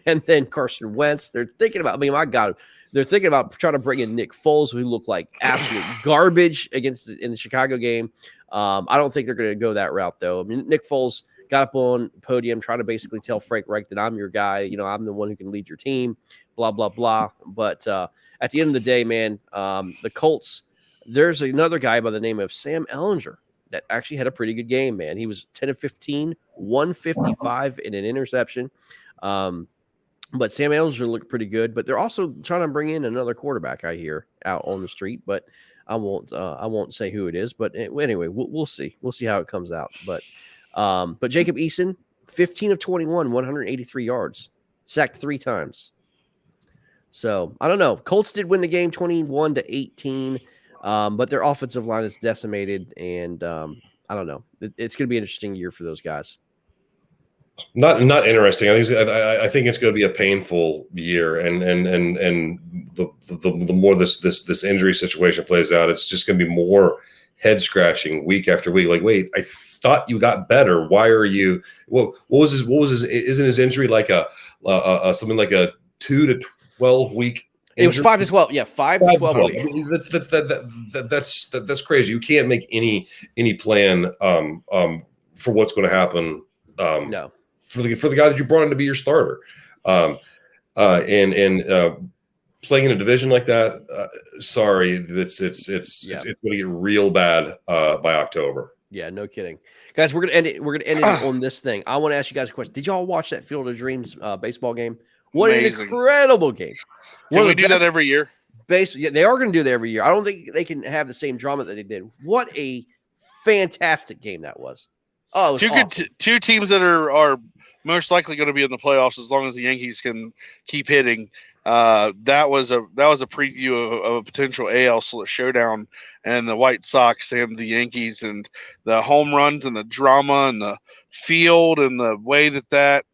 And then Carson Wentz, they're thinking about, my God, they're thinking about trying to bring in Nick Foles, who looked like absolute garbage in the Chicago game. I don't think they're going to go that route, though. I mean, Nick Foles got up on podium trying to basically tell Frank Reich that I'm your guy. I'm the one who can lead your team, blah, blah, blah. But at the end of the day, man, the Colts, there's another guy by the name of Sam Ehlinger that actually had a pretty good game, man. He was 10 of 15, 155 in an interception. But Sam Ehlinger looked pretty good. But they're also trying to bring in another quarterback, I hear, out on the street. But I won't say who it is. But anyway, we'll see. We'll see how it comes out. But Jacob Eason, 15 of 21, 183 yards, sacked 3 times. So I don't know. Colts did win the game 21-18, but their offensive line is decimated, and I don't know. It's going to be an interesting year for those guys. Not interesting. I think it's going to be a painful year, and the more this injury situation plays out, it's just going to be more head scratching week after week. Like, wait, I thought you got better. Why are you? What was his? Isn't his injury like a something like a 2 to 12 week It was 5-12. Yeah, 5-12. 5-12. I mean, that's crazy. You can't make any plan for what's going to happen. No. For the guy that you brought in to be your starter, and playing in a division like that, sorry, it's going to get real bad by October. Yeah, no kidding, guys. We're gonna end it. We're gonna end it on this thing. I want to ask you guys a question. Did y'all watch that Field of Dreams baseball game? What Amazing. an incredible game! Can we do that every year? Yeah, they are going to do that every year. I don't think they can have the same drama that they did. What a fantastic game that was! Oh, it was awesome. Two teams that are most likely going to be in the playoffs as long as the Yankees can keep hitting. That was a preview of a potential AL showdown, and the White Sox and the Yankees, and the home runs and the drama and the field and the way that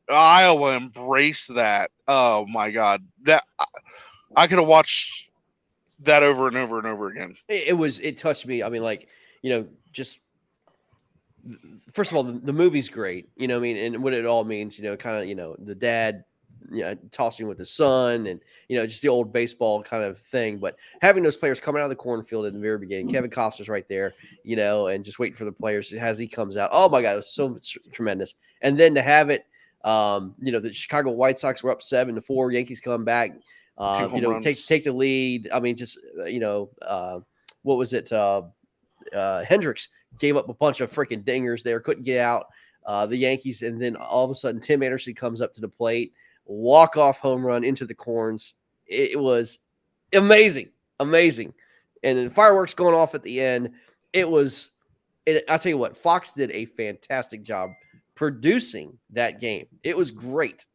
Iowa embraced that. Oh my God, that I could have watched that over and over and over again. It touched me. I mean, like, just. First of all, the movie's great, I mean, and what it all means, kind of, the dad, tossing with his son, and, just the old baseball kind of thing. But having those players coming out of the cornfield at the very beginning, Kevin Costner's right there, and just waiting for the players as he comes out. Oh my God, it was so tremendous. And then to have it, the Chicago White Sox were up 7-4, Yankees come back, take the lead. I mean, just, what was it? Hendricks gave up a bunch of freaking dingers there, couldn't get out, the Yankees, and then all of a sudden Tim Anderson comes up to the plate, walk-off home run into the corns. It was amazing. And then fireworks going off at the end. I'll tell you what, Fox did a fantastic job producing that game. It was great.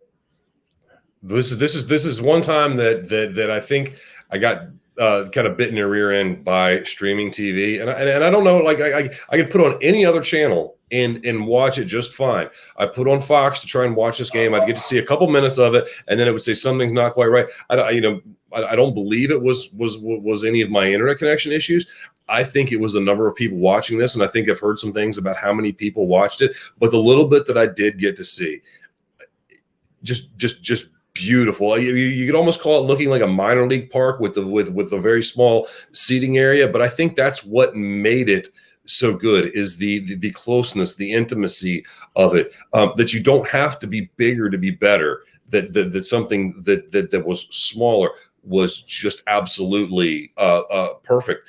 This is one time that I think I got kind of bit in the rear end by streaming TV, and I don't know, like I could put on any other channel and watch it just fine. I put on Fox to try and watch this game. I'd get to see a couple minutes of it, and then it would say something's not quite right. I don't believe it was any of my internet connection issues. I think it was the number of people watching this, and I think I've heard some things about how many people watched it. But the little bit that I did get to see, just beautiful. You could almost call it looking like a minor league park with a very small seating area. But I think that's what made it so good, is the closeness, the intimacy of it. That you don't have to be bigger to be better. That something that was smaller was just absolutely perfect.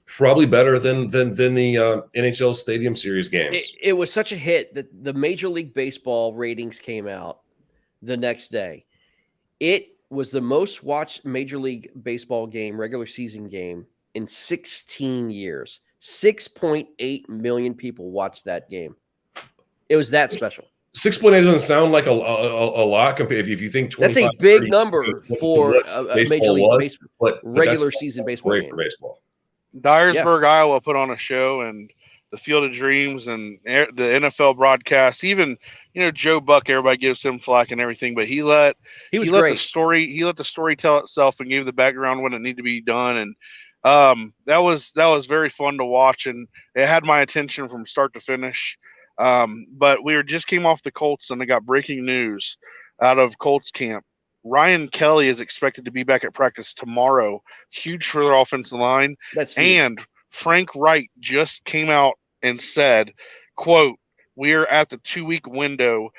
Probably better than the NHL Stadium Series games. It was such a hit that the Major League Baseball ratings came out the next day. It was the most watched Major League Baseball game, regular season game, in 16 years. 6.8 million people watched that game. It was that special. 6.8 doesn't sound like a lot compared if you think 25. That's a big number for a Major League Baseball, regular season baseball game. For baseball. Dyersburg, Iowa put on a show, and the Field of Dreams and the NFL broadcast, even, Joe Buck, everybody gives him flack and everything, but he let the story tell itself and gave the background when it needed to be done. And that was very fun to watch, and it had my attention from start to finish. But we just came off the Colts, and I got breaking news out of Colts camp. Ryan Kelly is expected to be back at practice tomorrow. Huge for their offensive line. That's huge. And Frank Wright just came out and said, quote, "We're at the 2-week window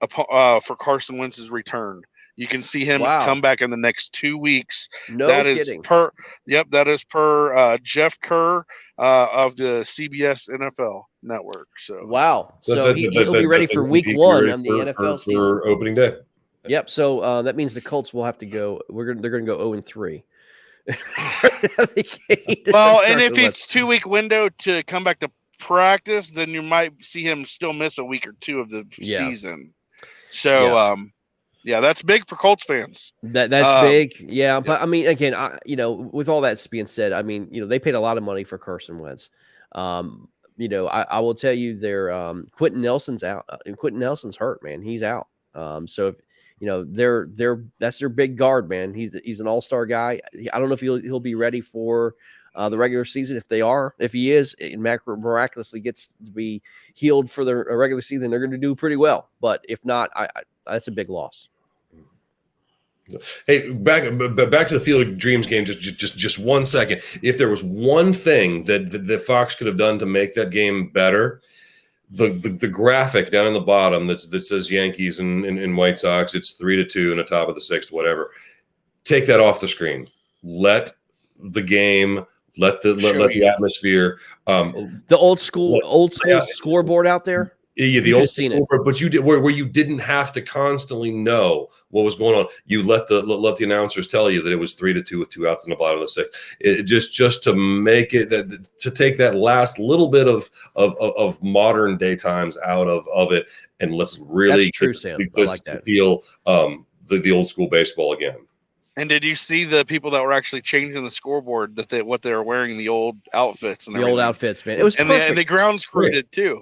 for Carson Wentz's return. You can see him come back in the next 2 weeks." No kidding. That is per Jeff Kerr of the CBS NFL network. So wow. So he'll be ready for week 1 on the NFL season. For opening day. Yep. So that means the Colts will have to go. They're going to go 0-3. Well, and if it's 2-week window to come back to practice, then you might see him still miss a week or two of the season. So, that's big for Colts fans. That's big. Yeah. But I mean, again, with all that being said, I mean, they paid a lot of money for Carson Wentz. I will tell you, Quentin Nelson's out. And Quentin Nelson's hurt, man. He's out. So that's their big guard, man. He's an all-star guy. I don't know if he'll be ready for the regular season. If he is, and miraculously gets to be healed for the regular season, they're going to do pretty well. But if not, that's a big loss. Hey, back to the Field of Dreams game. Just 1 second. If there was one thing that Fox could have done to make that game better, the graphic down in the bottom that says Yankees and White Sox, it's 3-2 in the top of the sixth, whatever. Take that off the screen. Let the game, let the atmosphere. The old school scoreboard out there. Yeah, the old seen it, but you did where you didn't have to constantly know what was going on. You let the announcers tell you that it was 3-2 with 2 outs in the bottom of the sixth. It just to make it to take that last little bit of modern day times out of it, and let's really to feel the old school baseball again. And did you see the people that were actually changing the scoreboard what they were wearing, the old outfits and old outfits, man? It was perfect. And the grounds crew did too.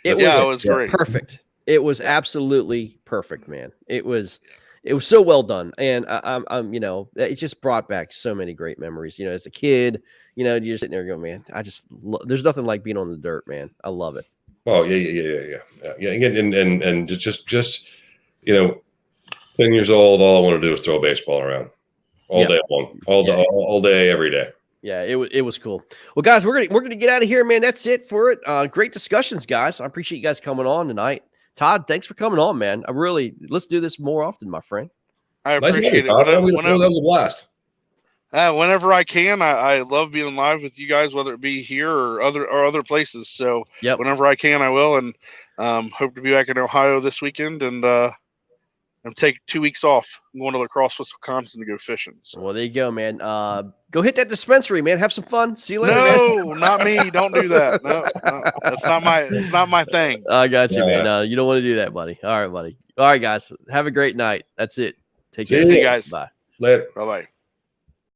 It was great. Perfect. It was absolutely perfect, man. It was so well done. And I'm it just brought back so many great memories. As a kid, you're sitting there going, man, there's nothing like being on the dirt, man. I love it. Oh yeah. And just 10 years old, all I want to do is throw a baseball around all day long, all day, every day. Yeah, it was cool. Well, guys, we're gonna get out of here, man. That's it for it. Great discussions, guys. I appreciate you guys coming on tonight. Todd, thanks for coming on, man. Let's do this more often, my friend. I appreciate it. That was a blast. Whenever I can, I love being live with you guys, whether it be here or other places. So whenever I can, I will, and hope to be back in Ohio this weekend and take 2 weeks off. I'm going to La Crosse, Wisconsin to go fishing. So. Well, there you go, man. Go hit that dispensary, man. Have some fun. See you later. No, man. Not me. Don't do that. No, it's not my thing. I got you, man. No, you don't want to do that, buddy. All right, buddy. All right, guys. Have a great night. That's it. Take care. See you guys. Bye. Later. Bye-bye.